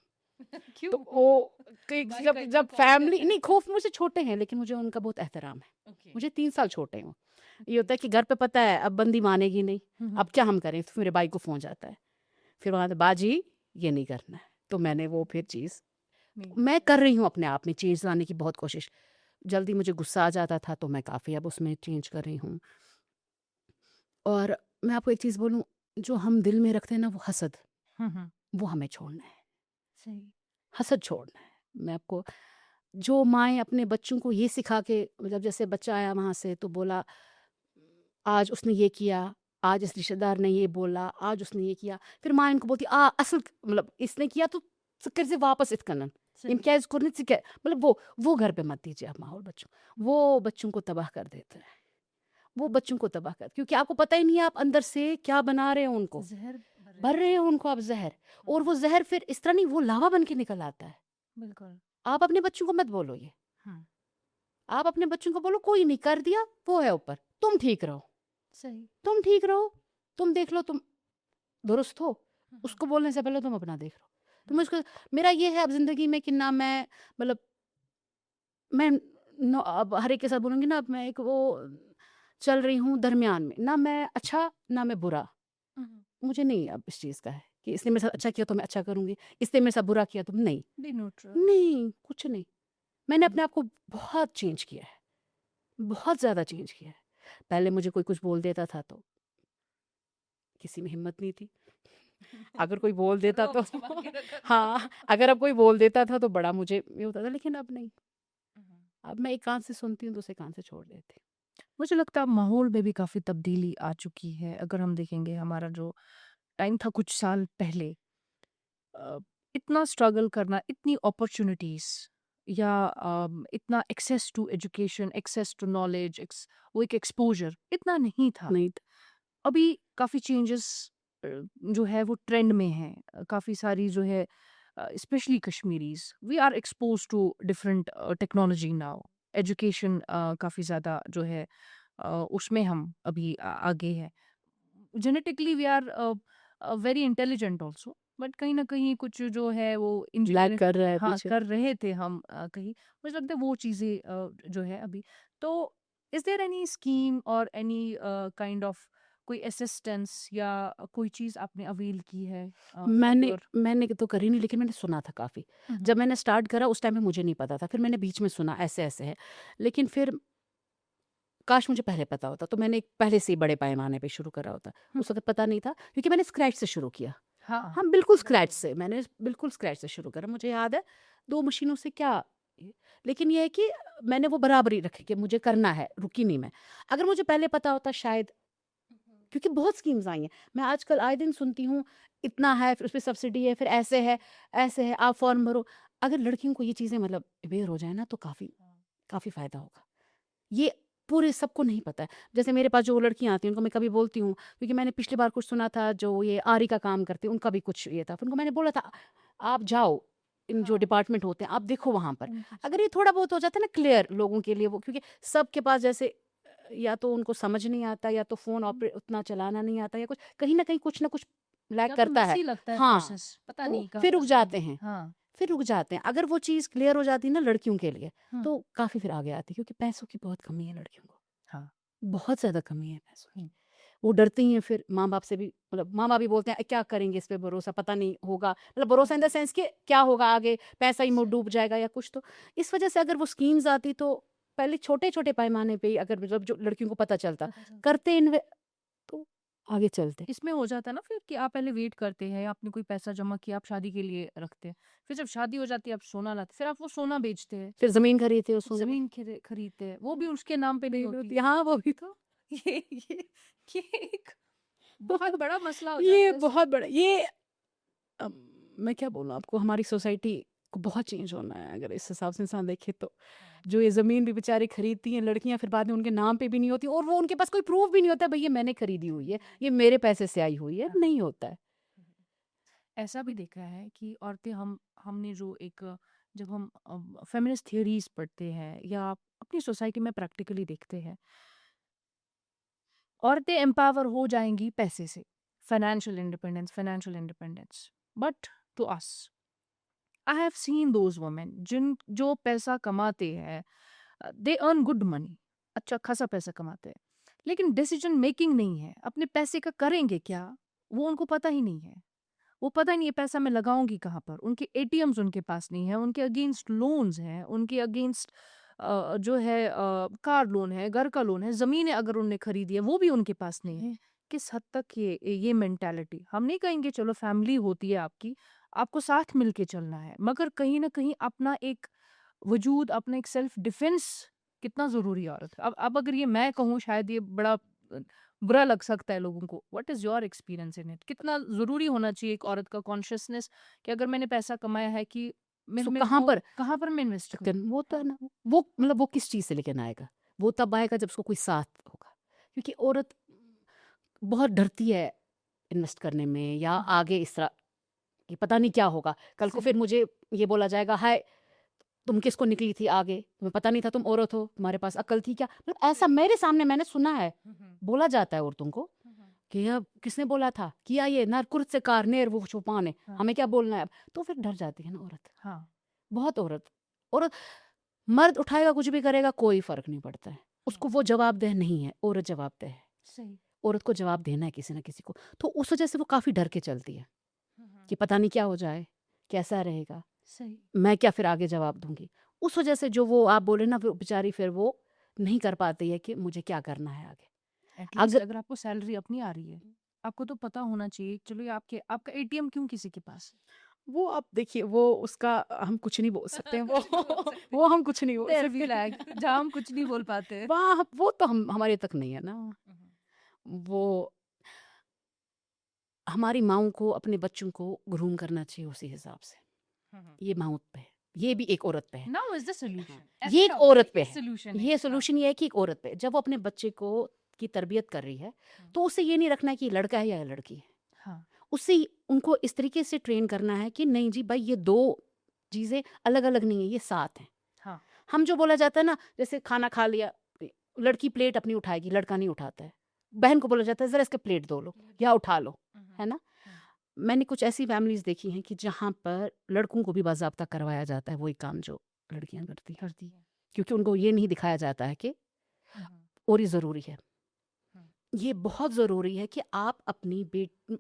क्यों? तो वो कि भाई जब का इतना जब खौफ फैमिली है? नहीं, खौफ मुझसे छोटे हैं, लेकिन मुझे उनका बहुत एहतराम है। ओके। मुझे 3 साल छोटे हैं वो। ये ओके। होता है कि घर पे पता है अब बंदी मानेगी नहीं, हम्म। अब क्या हम करें? तो मेरे भाई को फ़ोन जाता है। फिर वहाँ से, बाजी ये नहीं करना है। तो मैंने वो फिर चीज़ नहीं। मैं कर रही हूँ अपने आप में चेंज लाने की बहुत कोशिश। जल्दी मुझे गुस्सा आ जाता था, तो मैं काफ़ी अब उसमें चेंज कर रही हूँ। और मैं आपको एक चीज़ बोलूँ, जो हम दिल में रखते हैं ना, वो हसद, हम्म। वो हमें छोड़ना है। सही। हसद छोड़ना है। मैं आपको, जो माएँ अपने बच्चों को ये सिखा के, मतलब जैसे बच्चा आया वहाँ से तो बोला, आज उसने ये किया, आज इस रिश्तेदार ने ये बोला, आज उसने ये किया। फिर माँ इनको बोलती असल मतलब इसने किया तो कर से वापस इतकनन। सही। इम्तियाज करने से क्या मतलब, वो घर पे मत दीजिए आप माहौल बच्चों। वो बच्चों को तबाह कर देते हैं। वो बच्चों को तबाह कर, क्योंकि आपको पता ही नहीं है आप अंदर से क्या बना रहे हो उनको। जहर भर रहे भर हैं। रहे हो उनको आप जहर। और वो जहर फिर इस तरह नहीं, वो लावा बन के निकल आता है। बिल्कुल। आप अपने बच्चों को मत बोलो ये। हाँ। आप अपने बच्चों को बोलो, कोई नहीं, कर दिया वो है ऊपर, तुम ठीक रहो। सही। तुम ठीक रहो, तुम देख लो, तुम दुरुस्त हो। हम्म। उसको बोलने से पहले तुम अपना देख लो। तो मैं हम्म। उसको, मेरा ये है अब ज़िंदगी में कि ना मैं मतलब मैं नो अब हर एक के साथ बोलूँगी ना, अब मैं एक वो चल रही हूँ दरमियान में, ना मैं अच्छा ना मैं बुरा। हम्म। मुझे नहीं अब इस चीज़ का है कि इसने मेरे साथ अच्छा किया तो मैं अच्छा करूँगी, इसने मेरे साथ बुरा किया तो नहीं। B neutral. नहीं, कुछ नहीं। मैंने अपने आप को बहुत चेंज किया है, बहुत ज़्यादा चेंज किया है। पहले मुझे कोई कुछ बोल देता था तो किसी में हिम्मत नहीं थी। अगर कोई बोल देता तो रोब जमा के रखा था। हाँ, अगर अब कोई बोल देता था तो बड़ा मुझे ये होता था, लेकिन अब नहीं। हम्म। अब मैं एक कान से सुनती हूँ, दूसरे कान से छोड़ देती हूँ। मुझे लगता है माहौल में भी काफ़ी तब्दीली आ चुकी है। अगर हम देखेंगे हमारा जो टाइम था कुछ साल पहले, अ, इतना स्ट्रगल करना, इतनी अपॉर्चुनिटीज़ या इतना access to education, access to knowledge, वो एक एक्सपोज़र इतना नहीं था। नहीं तो अभी काफ़ी चेंजेस जो है वो ट्रेंड में हैं। काफ़ी सारी जो है specially Kashmiris we are exposed to different technology now. Education काफ़ी ज़्यादा जो है उसमें हम अभी आगे हैं। Genetically we are very intelligent also, but कहीं न कहीं कुछ जो है वो लैग इंजीनियरिंग कर रहा है हाँ, पीछे। कर रहे थे हम कहीं। मुझे लगता है वो चीज़ें जो है अभी। तो इज़ देयर एनी स्कीम और एनी काइंड ऑफ कोई असिस्टेंस या कोई चीज़ आपने अवेल की है फॉर मैंने योर मैंने तो करी नहीं, लेकिन मैंने सुना था काफ़ी। हुँ, हुँ। जब मैंने स्टार्ट करा उस टाइम पे मुझे नहीं पता था, फिर मैंने बीच में सुना ऐसे-ऐसे है। लेकिन फिर काश मुझे पहले पता होता, तो मैंने एक पहले से ही बड़े पैमाने पे शुरू करा होता। हुँ, उस वक़्त पता नहीं था, क्योंकि मैंने स्क्रैच से शुरू किया। हाँ, हाँ, बिल्कुल स्क्रैच बिल्कुल। से, मैंने बिल्कुल स्क्रैच से शुरू करा। मुझे याद है 2 मशीनों से क्या ये, लेकिन ये है कि मैंने वो बराबरी रखी कि मुझे करना है, रुकी नहीं मैं। अगर मुझे पहले पता होता शायद, क्योंकि बहुत स्कीम्स आई हैं। मैं आजकल आए दिन सुनती हूँ, इतना है, फिर उसपे सब्सिडी है, फिर ऐसे है, आप फॉर्म भरो। अगर लड़कियों को ये चीज़ें मतलब अवेयर हो जाए ना, तो काफ़ी काफ़ी फ़ायदा होगा। ये पूरे सबको नहीं पता है। जैसे मेरे पास जो लड़कियाँ आती हैं, उनको मैं कभी बोलती हूँ, क्योंकि मैंने पिछली बार कुछ सुना था, जो ये आरी का काम करते हैं, उनका भी कुछ ये था। फिर उनको मैंने बोला था, आप जाओ, इन जो हाँ, डिपार्टमेंट होते हैं, आप देखो वहाँ पर। उनकी अगर ये थोड़ा बहुत हो जाता है ना क्लियर लोगों के लिए वो, क्योंकि सबके पास जैसे या तो उनको समझ नहीं आता, या तो फ़ोन ऑपरे उतना चलाना नहीं आता, या कुछ कहीं न कहीं कुछ न कुछ लैग या तो करता है। मेसी लगता है हाँ, प्रोसेस, पता तो नहीं कहाँ फिर रुक फँसते जाते हैं। हैं। हाँ, फिर रुक जाते हैं। अगर वो चीज़ क्लियर हो जाती है ना लड़कियों के लिए, हुँ, तो काफ़ी फिर आगे आती है, क्योंकि पैसों की बहुत कमी है लड़कियों को। हाँ। बहुत ज़्यादा कमी है पैसों की। हुँ। वो डरती हैं फिर माँ-बाप से भी, मतलब माँ-बाप भी बोलते हैं क्या करेंगे इस पे भरोसा, पता नहीं होगा, मतलब भरोसा इन द सेंस कि क्या होगा आगे, पैसा ही मुँह डूब जाएगा या कुछ तो। इस वजह से अगर वो स्कीम्स आती तो पहले छोटे-छोटे पैमाने पे ही अगर मतलब जो लड़कियों को पता चलता, पता चलता। करते तो आगे चलते। इसमें हो जाता है ना फिर कि आप पहले वेट करते हैं, आपने कोई पैसा जमा किया, आप शादी के लिए रखते हैं। फिर जब शादी हो जाती है, आप सोना लाते हैं, फिर आप वो सोना बेचते हैं, फिर ज़मीन खरीदते हो, फिर सोने ज़मीन खरीदते हैं, वो भी उसके नाम पे नहीं नहीं होती। होती, हाँ, वो भी तो ये ये ये एक बहुत बड़ा मसला हो ये जाता है। बहुत बड़ा ये अब मैं क्या बोलूँ आपको, हमारी सोसाइटी को बहुत चेंज होना है अगर इस हिसाब से इंसान देखे तो। हाँ। जो ये ज़मीन भी बेचारी खरीदती हैं लड़कियाँ, फिर बाद में उनके नाम पे भी नहीं होती और वो उनके पास कोई प्रूफ भी नहीं होता भई ये मैंने खरीदी हुई है, ये मेरे पैसे से आई हुई है, हाँ। नहीं होता है। ऐसा भी देखा है कि औरतें हमने जो एक जब हम फेमिनिस्ट थियरीज पढ़ते हैं या अपनी सोसाइटी में प्रैक्टिकली देखते हैं, औरतें एम्पावर हो जाएंगी पैसे से, financial independence, but to us I have seen those women जिन जो पैसा कमाते हैं, दे अर्न गुड मनी, अच्छा खासा पैसा कमाते हैं, लेकिन डिसीजन मेकिंग नहीं है, अपने पैसे का करेंगे क्या वो उनको पता ही नहीं है। वो पता ही नहीं ये पैसा मैं लगाऊंगी कहाँ पर, उनके एटीएम्स उनके पास नहीं है, उनके अगेंस्ट लोन्स हैं, उनके अगेंस्ट जो है कार लोन है, घर का लोन है, ज़मीनें अगर उनने खरीदी है वो भी उनके पास नहीं है। किस हद तक ये मेंटालिटी, हम नहीं कहेंगे चलो फैमिली होती है आपकी, आपको साथ मिलके चलना है, मगर कहीं ना कहीं अपना एक वजूद, अपना एक सेल्फ डिफेंस कितना ज़रूरी है औरत का। अब अगर ये मैं कहूँ शायद ये बड़ा बुरा लग सकता है लोगों को। What is your experience in it? कितना ज़रूरी होना चाहिए एक औरत का कॉन्शियसनेस कि अगर मैंने पैसा कमाया है कि सो मेरे कहाँ को पर कहाँ पर मैं इन्वेस्ट करूँ? वो तो है ना, वो मतलब वो किस चीज़ से लेकिन आएगा? वो तब आएगा जब उसको कोई साथ होगा। क्योंकि औरत बहुत डरती है इन्वेस्ट करने में या हुँ, हुँ। आगे इस तरह कि पता नहीं क्या होगा। कल को सही। फिर मुझे ये बोला जाएगा, हाय तुम किसको निकली थी आगे? तुम्हें पता नहीं था तुम औरत हो, तुम्हारे पास अक्ल थी क्या? मतलब ऐसा मेरे सामने मैंने सुना है, हुँ, हुँ। बोला जाता है औरतों को हुँ, हुँ। कि अब किसने बोला था? किया ये ना कुर्त से कार नेर वो छुपाने, हाँ, हमें क्या बोलना है अब? तो फिर डर जाती है ना औरत, हाँ। बहुत औरत। औरत मर्द उठाएगा कुछ भी करेगा कोई फ़र्क नहीं पड़ता है। हुँ। उसको वो जवाबदेह नहीं है, औरत जवाबदेह है। सही। औरत को जवाब देना है किसी न किसी को। तो उस वज़ह से वो काफ़ी डर के चलती है हुँ, हुँ। कि पता नहीं क्या हो जाए, कैसा रहेगा? सही। मैं क्या फिर आगे जवाब दूँगी? उस वज़ह से जो वो आप बोले ना वो बेचारी फिर वो नहीं कर पाती है कि मुझे क्या करना है आगे। एटलीस्ट अगर अगर आपको सैलरी अपनी आ रही है, आपको तो पता होना चाहिए, चलो ये आपके आपका एटीएम क्यों किसी के पास है? वो आप देखिए वो उसका हम कुछ नहीं बोल सकते हैं वो कुछ नहीं बोल सकते। वो हम कुछ नहीं बोल देयर वी सकते। लैग जहाँ हम कुछ नहीं बोल पाते। वहाँ वो तो हम हमारे तक नहीं है ना। हुँ, हुँ। वो हमारी माँओं को अपने बच्चों को ग्रूम करना चाहिए उसी हिसाब से। हुँ, हुँ। ये माँओं पे है, ये भी एक औरत पे है। नाउ इज़ द हाँ, सॉल्यूशन। ये एक अच्छा, औरत पे ये है। सॉल्यूशन है। ये हाँ। सॉल्यूशन ये है कि एक औरत पे जब वो अपने बच्चे को की तरबियत कर रही है, हुँ। तो उसे ये नहीं रखना है कि ये लड़का है या ये लड़की है। हाँ। उसे उनको इस तरीके से ट्रेन करना है कि नहीं जी भाई ये 2 चीज़ें अलग-अलग नहीं है, ये साथ हैं। हाँ। हम जो बोला जाता है ना, जैसे खाना खा लिया, लड़की प्लेट अपनी उठाएगी, लड़का नहीं उठाता है। बहन को बोला जाता है ज़रा इसके प्लेट धो लो या उठा लो, हुँ, हुँ। है ना? हुँ। मैंने कुछ ऐसी फैमिलीज़ देखी हैं कि जहाँ पर लड़कों को भी बाज़ाब्ता करवाया जाता है वही काम जो लड़कियाँ करती हैं। करती है। क्योंकि उनको ये नहीं दिखाया जाता है कि हुँ, हुँ। और ये ज़रूरी है। हुँ। ये बहुत ज़रूरी है कि आप अपनी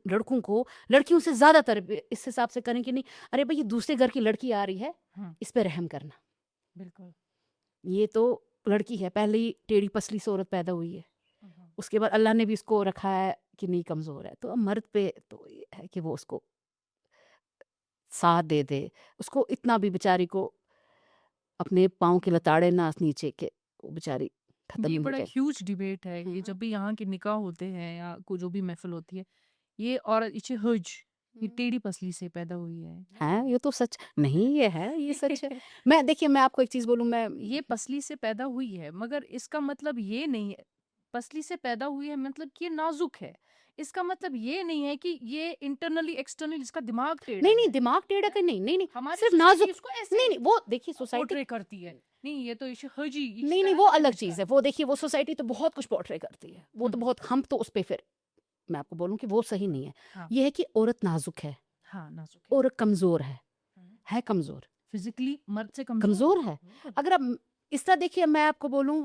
लड़कों को लड़कियों से ज़्यादा इस हिसाब से करें कि नहीं, अरे भई ये दूसरे घर की लड़की आ रही है, हुँ। इस पे रहम करना। बिल्कुल। ये तो लड़की है, पहले ही टेढ़ी पसली से औरत पैदा हुई है। हुँ, हुँ। उसके बाद अल्लाह ने भी उसको रखा है कि नहीं कमज़ोर है। तो अब मर्द पे तो ये है कि वो उसको साथ दे दे। उसको इतना भी बेचारी को अपने पाँव के लताड़े ना नीचे के वो बेचारी ख़त्म ये ही हो बड़ा एक जाए। ह्यूज डिबेट है। हुँ, ये हुँ। जब भी यहाँ के निकाह होते हैं या जो भी महफ़िल होती है, ये औरत इसे हज, ये हुँ। टेढ़ी पसली से पैदा हुई है। हैं, ये तो सच नहीं ये है, ये सच है। मैं देखिए मैं आपको एक चीज़ बोलूँ मैं ये पसली से पैदा हुई है, मगर इसका मतलब ये नहीं है, पसली से पैदा हुई है मतलब कि ये नाज़ुक है। इसका मतलब ये नहीं है कि ये इंटरनली एक्सटर्नली इसका दिमाग टेढ़ा नहीं, नहीं है। दिमाग टेढ़ा हैं? का नहीं, नहीं, नहीं, हमारी सिर्फ़ सोसाइटी नाज़ुक इसको ऐसे नहीं, नहीं, वो देखिए सोसाइटी पोर्ट्रे करती है। नहीं, ये तो इसे हजी इस नहीं, नहीं तरह वो से अलग इसका। चीज़ है। वो देखिए वो सोसाइटी तो बहुत कुछ पोर्ट्रे करती है। वो हुँ, तो हुँ। बहुत हम तो उस पे फिर मैं आपको बोलूँ कि वो सही नहीं है। हाँ, ये है कि औरत नाज़ुक है, हाँ, नाज़ुक है। औरत कमज़ोर हुँ। है कमज़ोर, फिज़िकली मर्द से कमज़ोर है। कमज़ोर है। बिल्कुल। अगर आप इस तरह देखिए मैं आपको बोलूँ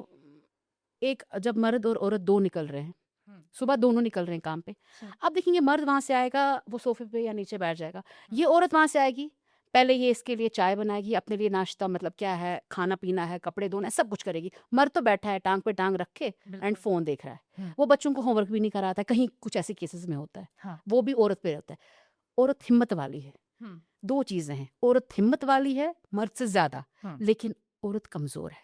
एक जब मर्द और औरत दो निकल रहे हैं, हम्म, सुबह दोनों निकल रहे हैं काम पे, हम्म, अब देखेंगे मर्द वहाँ से आएगा, वो सोफे पे या नीचे बैठ जाएगा, हम्म, ये औरत वहाँ से आएगी, पहले ये इसके लिए चाय बनाएगी, अपने लिए नाश्ता मतलब क्या है, खाना पीना है, कपड़े धोना है, सब कुछ करेगी। मर्द तो बैठा है टांग पे टांग रख के एंड बिल्कुल। फ़ोन देख रहा है। हम्म, वो बच्चों को होमवर्क भी नहीं कराता है, कहीं कुछ ऐसे केसेस में होता है, हाँ। वो भी औरत पे रहता है। औरत हिम्मत वाली है, हम्म, 2 चीज़ें हैं, औरत हिम्मत वाली है मर्द से ज़्यादा, हम्म, लेकिन औरत कमज़ोर है।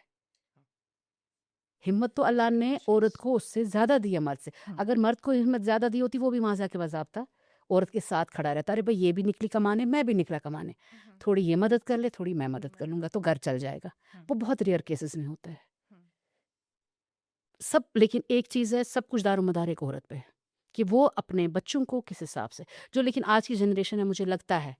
हिम्मत तो अल्लाह ने औरत को उससे ज़्यादा दी है मर्द से। हम्म, अगर मर्द को हिम्मत ज़्यादा दी होती, वो भी वहाँ जाके बाज़ाब्ता औरत के साथ खड़ा रहता, अरे भाई ये भी निकली कमाने, मैं भी निकला कमाने, हम्म, थोड़ी ये मदद कर ले, थोड़ी मैं थोड़ी मदद कर मैं लूँगा मदद तो घर चल जाएगा। हम्म, वो बहुत रेयर केसेस में होता है। हम्म, सब लेकिन एक चीज़ है, सब कुछ दारोमदार एक औरत पे है, कि वो अपने बच्चों को किस हिसाब से, जो लेकिन आज की जनरेशन है मुझे लगता है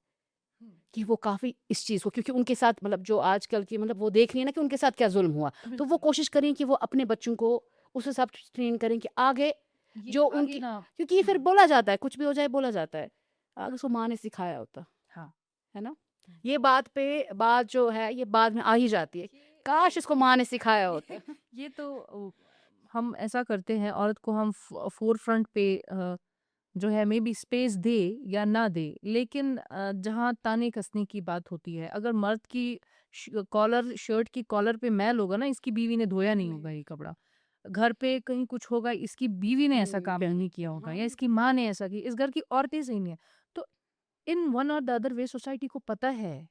हम्म, कि वो काफ़ी इस चीज़ को, क्योंकि उनके साथ मतलब जो आजकल की मतलब वो देख रही है ना कि उनके साथ क्या ज़ुल्म हुआ, तो वो बिल्कुल। कोशिश करें कि वो अपने बच्चों को उस हिसाब से ट्रेन करें कि आगे ये जो आगे उनकी, ना। क्योंकि ये फिर हम्म, बोला जाता है, कुछ भी हो जाए बोला जाता है, आगे उसको माँ ने सिखाया होता हाँ। है ना। हम्म, ये बात पे बात जो है ये बाद में आ ही जाती है, ये काश इसको माँ ने सिखाया ये होता। ये तो हम ऐसा करते हैं, औरत को हम फोर फ्रंट पे जो है मे बी स्पेस दे या ना दे, लेकिन जहाँ ताने कसने की बात होती है, अगर मर्द की कॉलर शर्ट की कॉलर पे मैल होगा ना, इसकी बीवी ने धोया नहीं होगा ये कपड़ा। घर पे कहीं कुछ होगा, इसकी बीवी ने ऐसा काम नहीं किया होगा, या इसकी माँ ने ऐसा किया, इस घर की औरतें सही नहीं है। तो इन वन और द अदर वे सोसाइटी को पता है,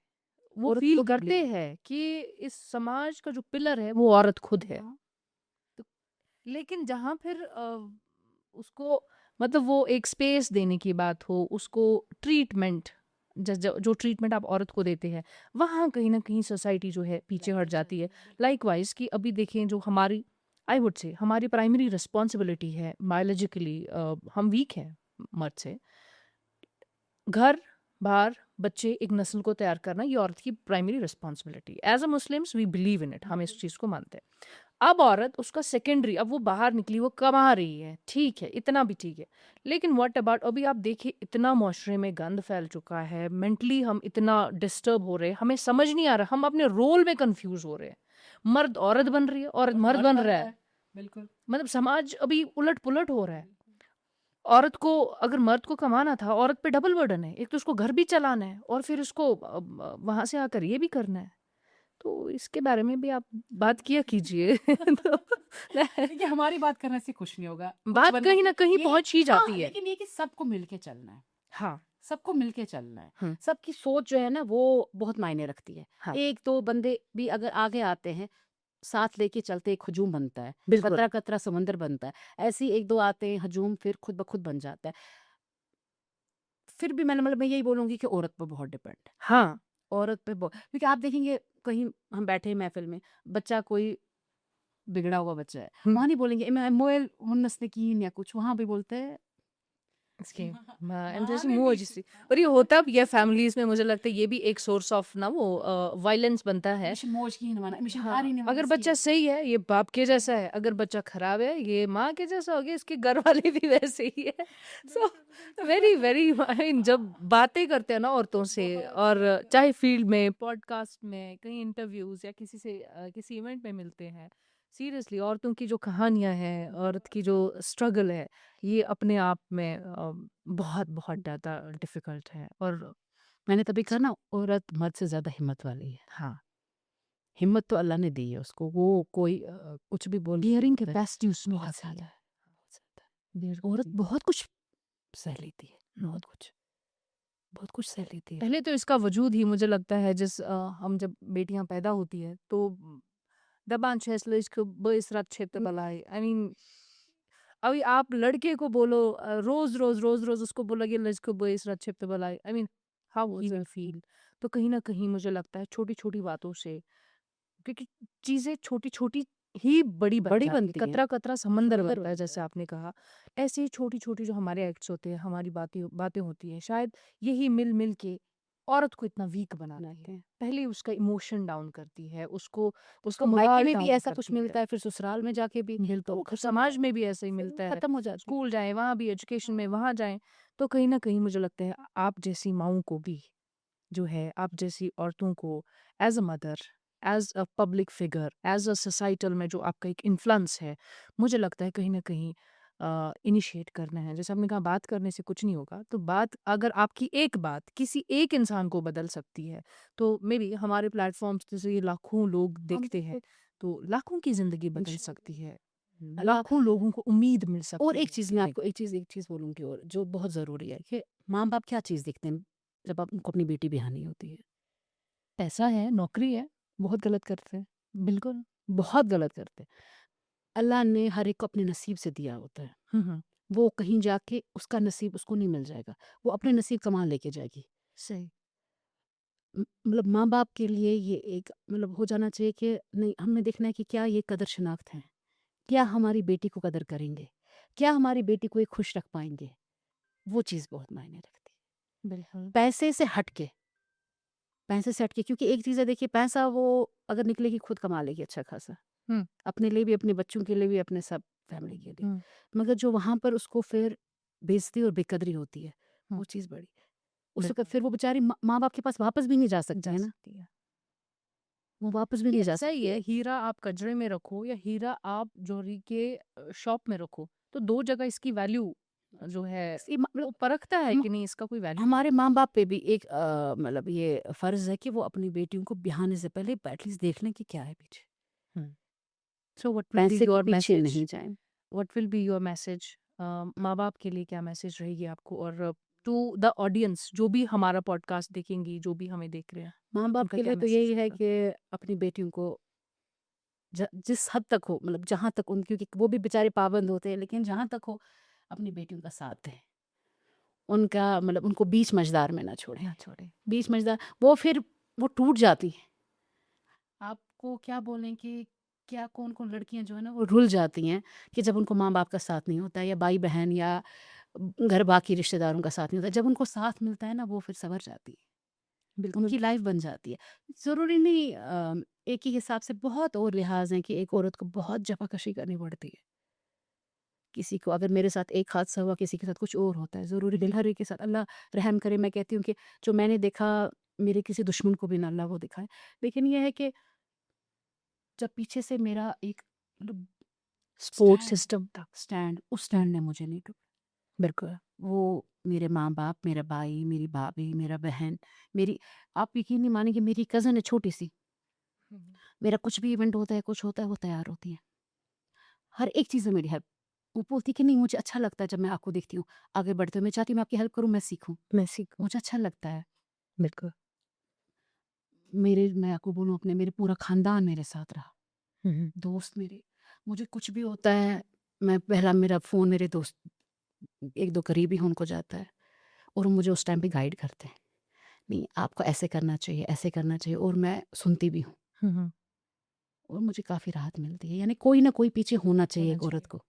वो औरत फील को भी करते हैं कि इस समाज का जो पिलर है वो औरत खुद है। हाँ, तो लेकिन जहाँ फिर उसको मतलब वो एक स्पेस देने की बात हो, उसको ट्रीटमेंट, जो ट्रीटमेंट आप औरत को देते हैं, वहाँ कहीं ना कहीं सोसाइटी जो है पीछे हट जाती है। लाइकवाइज कि अभी देखें, जो हमारी आई वुड से हमारी प्राइमरी रिस्पॉन्सिबिलिटी है बायोलॉजिकली, हम वीक हैं मर्द से। घर, बार, बच्चे, एक नस्ल को तैयार करना, ये औरत की primary responsibility. As a Muslims we believe in it, हम इस चीज़ को मानते हैं। अब औरत उसका सेकेंडरी, अब वो बाहर निकली, वो कमा रही है, ठीक है, इतना भी ठीक है। लेकिन व्हाट अबाउट, अभी आप देखिए इतना मुआशरे में गंद फैल चुका है, मेंटली हम इतना डिस्टर्ब हो रहे हैं, हमें समझ नहीं आ रहा, हम अपने रोल में कंफ्यूज हो रहे हैं। मर्द औरत बन रही है, औरत मर्द बन रहा है। बिल्कुल। मतलब समाज अभी उलट पुलट हो रहा है। औरत को, अगर मर्द को कमाना था, औरत पे डबल बर्डन है, एक तो उसको घर भी चलाना है और फिर उसको वहां से आकर ये भी करना है। तो इसके बारे में भी आप बात किया कीजिए। तो देखिए हमारी बात करने से कुछ नहीं होगा, कुछ बात बंदे कहीं ना कहीं ये, पहुंच ही हाँ जाती है। लेकिन ये कि सबको मिलके चलना है, हाँ। सबको मिलके चलना है, हम्म, सबकी सोच जो है ना वो बहुत मायने रखती है। हाँ। एक दो बंदे भी अगर आगे आते हैं, साथ लेके चलते एक हजूम बनता है, बिल्कुल। कतरा कतरा समंदर बनता है, ऐसे ही एक दो आते हैं हजूम, फिर खुद ब खुद बन जाता है। फिर भी मैंने मतलब मैं यही बोलूंगी कि औरत पर बहुत डिपेंड है, हाँ। औरत पे बहुत, क्योंकि आप देखेंगे कहीं हम बैठे हैं महफिल में, बच्चा कोई बिगड़ा हुआ बच्चा है, हम्म, वहाँ नहीं बोलेंगे मैं मोएल मुन्नस ने की या कुछ, वहाँ भी बोलते हैं इसके माँ जैसे ने मुंह भी जैसी। और ये होता भी है फैमिलीज में, मुझे लगता है ये भी एक सोर्स ऑफ ना वो वायलेंस बनता है। मिशन मौज की नवाना मिशन हाँ, आरी अगर नवाना बच्चा सही है ये बाप के जैसा है, अगर बच्चा खराब है ये माँ के जैसा हो गया, इसके घर वाले भी वैसे ही है। So very very I mean, जब बातें करते हैं ना औरतों से, और चाहे फील्ड में, पॉडकास्ट में, कहीं इंटरव्यूज या किसी से किसी इवेंट में मिलते हैं, सीरियसली औरतों की जो कहानियां हैं, औरत की जो स्ट्रगल है, ये अपने आप में बहुत बहुत ज़्यादा डिफिकल्ट है। और मैंने तभी कहा ना, औरत मर्द से ज्यादा हिम्मत वाली है, हाँ, हिम्मत तो अल्लाह ने दी है उसको, वो कोई कुछ भी बोल बियरिंग सकता है, कैपेसिटी उसमें बहुत रहती ज्यादा है। है, बहुत ज्यादा। औरत बहुत कुछ सह लेती है, हम्म। बहुत कुछ सह लेती है। पहले तो इसका वजूद ही मुझे लगता है, हम जब बेटियां पैदा होती है तो दबान छेसलिश बेसरत क्षेत्र बलाई, आई मीन अभी आप लड़के को बोलो रोज रोज रोज रोज उसको बोलोगे लड़को बेसरत क्षेत्र बलाई, I mean how he will feel. तो कहीं ना कहीं मुझे लगता है छोटी छोटी बातों से, क्योंकि चीजें छोटी छोटी ही बड़ी बन बड़ी जाती है, बनती है, कतरा कतरा समंदर समंदर बनता है, बनता जैसे है। आपने कहा। ऐसे ही छोटी छोटी जो हमारे एक्ट्स होते हैं, हमारी बातें बातें होती हैं, शायद यही मिल मिल के औरत को इतना वीक बनाती है। बनाते हैं, पहले उसका इमोशन डाउन करती है, उसको उसका उसको मायके मोराल में भी डाउन ऐसा कुछ करती है। मिलता है, फिर ससुराल में जाके भी तो बिल्कुल, वो तो खत्म हो समाज जाती में भी ऐसे ही है, मिलता है। खत्म हो जाती है। स्कूल जाएं, वहां भी एजुकेशन में वहां जाएं, तो कहीं ना कहीं मुझे लगता है आप जैसी माओं को भी जो है, आप जैसी औरतों को, as a mother, as a public figure, as a societal में जो आपका एक इन्फ्लुएंस है, मुझे लगता है कहीं ना कहीं इनिशिएट करना है। जैसे आपने कहा बात करने से कुछ नहीं होगा, तो बात अगर आपकी एक बात किसी एक इंसान को बदल सकती है, तो मे बी हमारे प्लेटफॉर्म्स जैसे ये लाखों लोग हम देखते हैं, तो लाखों की जिंदगी बदल इंशाल्लाह सकती है, अल्लाह। लाखों लोगों को उम्मीद मिल और सकती एक है। चीज़ मैं आपको एक चीज़ बोलूँगी और जो बहुत ज़रूरी है कि माँ-बाप क्या चीज़ देखते हैं जब आप उनको अपनी बेटी ब्याहनी होती है? पैसा है, नौकरी है, बहुत गलत करते हैं। बिल्कुल। बहुत गलत करते हैं। अल्लाह ने हर एक को अपने नसीब से दिया होता है। हम्म। वो कहीं जाके उसका नसीब उसको नहीं मिल जाएगा। वो अपने नसीब कमा लेके जाएगी। सही। मतलब माँ-बाप के लिए ये एक मतलब हो जाना चाहिए कि नहीं हमने देखना है कि क्या ये कदर-शनाख्त है? क्या हमारी बेटी को कदर करेंगे? क्या हमारी बेटी को ये खुश रख पाएँगे? वो चीज़ बहुत मायने रखती है। बिल्कुल। पैसे से हट के क्योंकि एक चीज़ है देखिए पैसा वो अगर निकलेगी खुद कमा लेगी अच्छा खासा। हम्म। अपने लिए भी, अपने बच्चों के लिए भी, अपने सब फैमिली के लिए। हम्म। मगर जो वहाँ पर उसको फिर बेइज़्ज़ती और बेकदरी होती है, हम्म। वो चीज़ बड़ी उस वक़्त बिल्कुल। फिर वो बेचारी माँ-बाप के पास वापस भी नहीं जा सकती जा है ना, सकती है। वो वापस भी ये नहीं जा ऐसा ही सकती है, है। हीरा आप कजरे में रखो या हीरा आप जोहरी के शॉप में रखो, तो दो जगह इसकी वैल्यू जो है सी मतलब वो परखता है हम कि नहीं, इसका कोई वैल्यू है। हमारे माँ-बाप पे भी एक मतलब ये फ़र्ज़ है कि वो अपनी बेटियों को ब्याहने से पहले एटलीस्ट देख लें कि क्या है पीछे। हम्म। सो व्हाट विल बी पैसे के योर पीछे मैसेज, नहीं जाएँ। What will be your message माँ बाप के लिए क्या मैसेज रहेगी आपको, और टू द ऑडियंस जो भी हमारा पॉडकास्ट देखेंगी, जो भी हमें देख रहे हैं, माँ-बाप उनका के क्या लिए तो मैसेज यही है रहेगा? कि अपनी बेटियों को जिस हद तक हो मतलब जहाँ तक उन क्योंकि वो भी बेचारे पाबंद होते हैं लेकिन जहाँ तक हो अपनी बेटियों का साथ दें। उनका मतलब उनको बीच मझदार में ना छोड़ें। ना छोड़े। बीच मझदार वो फिर वो टूट जाती हैं। आपको क्या बोलें कि क्या कौन-कौन लड़कियाँ जो है ना वो रुल जाती हैं कि जब उनको माँ-बाप का साथ नहीं होता है या भाई-बहन या घर बाकी रिश्तेदारों का साथ नहीं होता है। जब उनको साथ मिलता है ना वो फिर सँवर जाती है। बिल्कुल। उनकी लाइफ़ बन जाती है। ज़रूरी नहीं एक ही हिसाब से बहुत और लिहाज़ हैं कि एक औरत को बहुत जफ़ाकशी करनी पड़ती है। किसी को अगर मेरे साथ एक हादसा हुआ, किसी के साथ कुछ और होता है। ज़रूरी दिल हर एक के साथ अल्लाह रहम करे मैं कहती हूँ कि जो मैंने देखा मेरे किसी दुश्मन को भी ना अल्लाह वो दिखाए। लेकिन ये है कि जब पीछे से मेरा एक मतलब सपोर्ट स्टैंड सिस्टम था। उस हम्म। स्टैंड ने मुझे नहीं टोका। बिल्कुल। वो मेरे माँ-बाप, मेरा भाई, मेरी भाभी, मेरा बहन, मेरी आप यकीन नहीं मानेंगे मेरी कज़िन है छोटी-सी। हम्म। मेरा कुछ भी इवेंट होता है, कुछ होता है, वो तैयार होती हैं। हर एक चीज़ में मेरी हेल्प वो बोलती है कि नहीं मुझे अच्छा लगता है जब मैं आपको देखती हूँ, आगे बढ़ते हुए मैं चाहती हूँ मैं आपकी हेल्प करूँ, मैं सीखूँ। मैं सीखूं। मुझे अच्छा लगता है। बिल्कुल। मैं आपको बोलूँ अपने मेरे पूरा ख़ानदान मेरे साथ रहा। हम्म। दोस्त मेरे मुझे कुछ भी होता है, मैं पहला मेरा फ़ोन मेरे दोस्त 1-2 करीबी हैं उनको जाता है और वो मुझे उस टाइम पे गाइड करते हैं। नहीं आपको ऐसे करना चाहिए, ऐसे करना चाहिए और मैं सुनती भी हूँ हम्म। और मुझे काफ़ी राहत मिलती है। यानी कोई ना कोई पीछे होना चाहिए होना एक औरत चाहिए। को।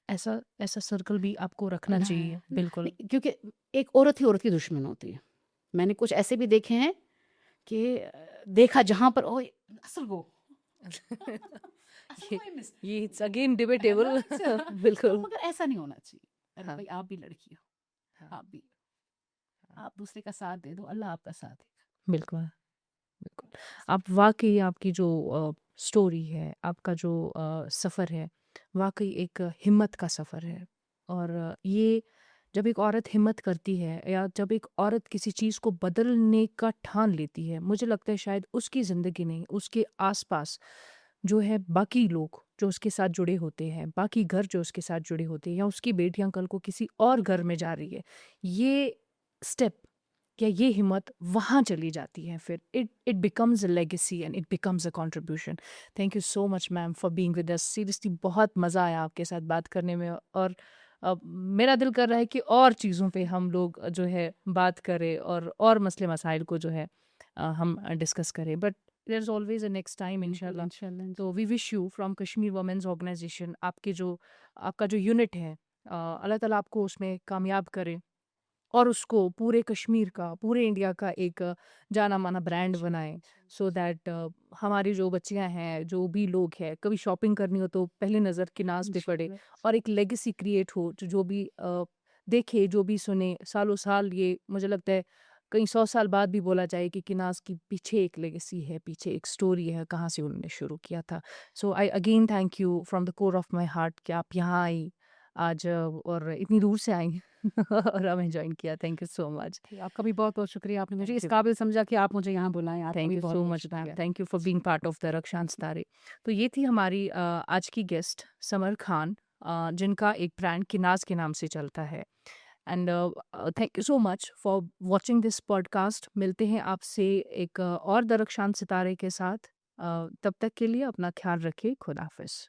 ऐसा ऐसा सर्कल भी आपको रखना चाहिए, बिल्कुल। नहीं क्योंकि एक औरत ही औरत की दुश्मन होती है। मैंने कुछ ऐसे भी देखे हैं कि देखा जहाँ पर ओए असल वो असल ये वो ही मिस ये इट्स अगेन है ना डिबेटेबल। तो बिल्कुल। मगर ऐसा नहीं होना चाहिए। अरे हाँ। भाई आप भी लड़की हो, हाँ। आप भी हाँ। आप दूसरे का साथ दे दो, अल्लाह आपका साथ देगा। बिल्कुल। बिल्कुल। आप वाक़ई आपकी जो स्टोरी है, आपका जो सफ़र है, वाक़ई एक हिम्मत का सफ़र है। और ये जब एक औरत हिम्मत करती है या जब एक औरत किसी चीज़ को बदलने का ठान लेती है, मुझे लगता है शायद उसकी ज़िंदगी नहीं, उसके आस-पास जो है बाकी लोग जो उसके साथ जुड़े होते हैं, बाकी घर जो उसके साथ जुड़े होते हैं या उसकी बेटियाँ कल को किसी और घर में जा रही है, ये स्टेप या ये हिम्मत वहाँ चली जाती है, फिर it becomes a legacy and it becomes a contribution. Thank you so much ma'am for being with us. Seriously बहुत मज़ा आया आपके साथ बात करने में, और मेरा दिल कर रहा है कि और चीज़ों पे हम लोग जो है बात करें और मसले मसाइल को जो है हम डिस्कस करें, but there is always a next time बिल्कुल इंशाल्लाह। इंशाल्लाह तो इंशाल्लाह। We wish you from Kashmir women's organisation, आपका जो यूनिट है, अल्लाह ताला आपको उसमें कामयाब करे और उसको पूरे कश्मीर का, पूरे इंडिया का एक जाना-माना ब्रांड बनाएँ, सो दैट हमारी जो बच्चियाँ हैं, जो भी लोग हैं, कभी शॉपिंग करनी हो तो पहली नज़र किनाज़ पे पड़े इंशाल्लाह। और एक लेगेसी क्रिएट हो, जो जो भी देखे, जो भी सुने, सालों-साल ये मुझे लगता है कहीं 100 साल बाद भी बोला जाए कि किनाज़ की पीछे एक लेगेसी है, पीछे एक स्टोरी है, कहाँ से उन्होंने शुरू किया था। So I again thank you from the core of my heart कि आप यहाँ आई आज और इतनी दूर से आई और हमें जॉइन किया। Thank you so much. जी, आपका भी बहुत-बहुत शुक्रिया। आपने मुझे थैंक इस यू। काबिल समझा कि आप मुझे यहाँ बुलाएँ। आपका थैंक भी यू सो बहुत-बहुत मच मैम। शुक्रिया। Thank you for being part of the Raksha Sitare. तो ये थी हमारी आज की गेस्ट समर खान, जिनका एक ब्रांड किनाज़ के नाम से चलता है। And thank you so much for watching this podcast. मिलते हैं आपसे एक और दरख्शान सितारे के साथ। तब तक के लिए अपना ख्याल रखिए। खुदा हाफ़िज़।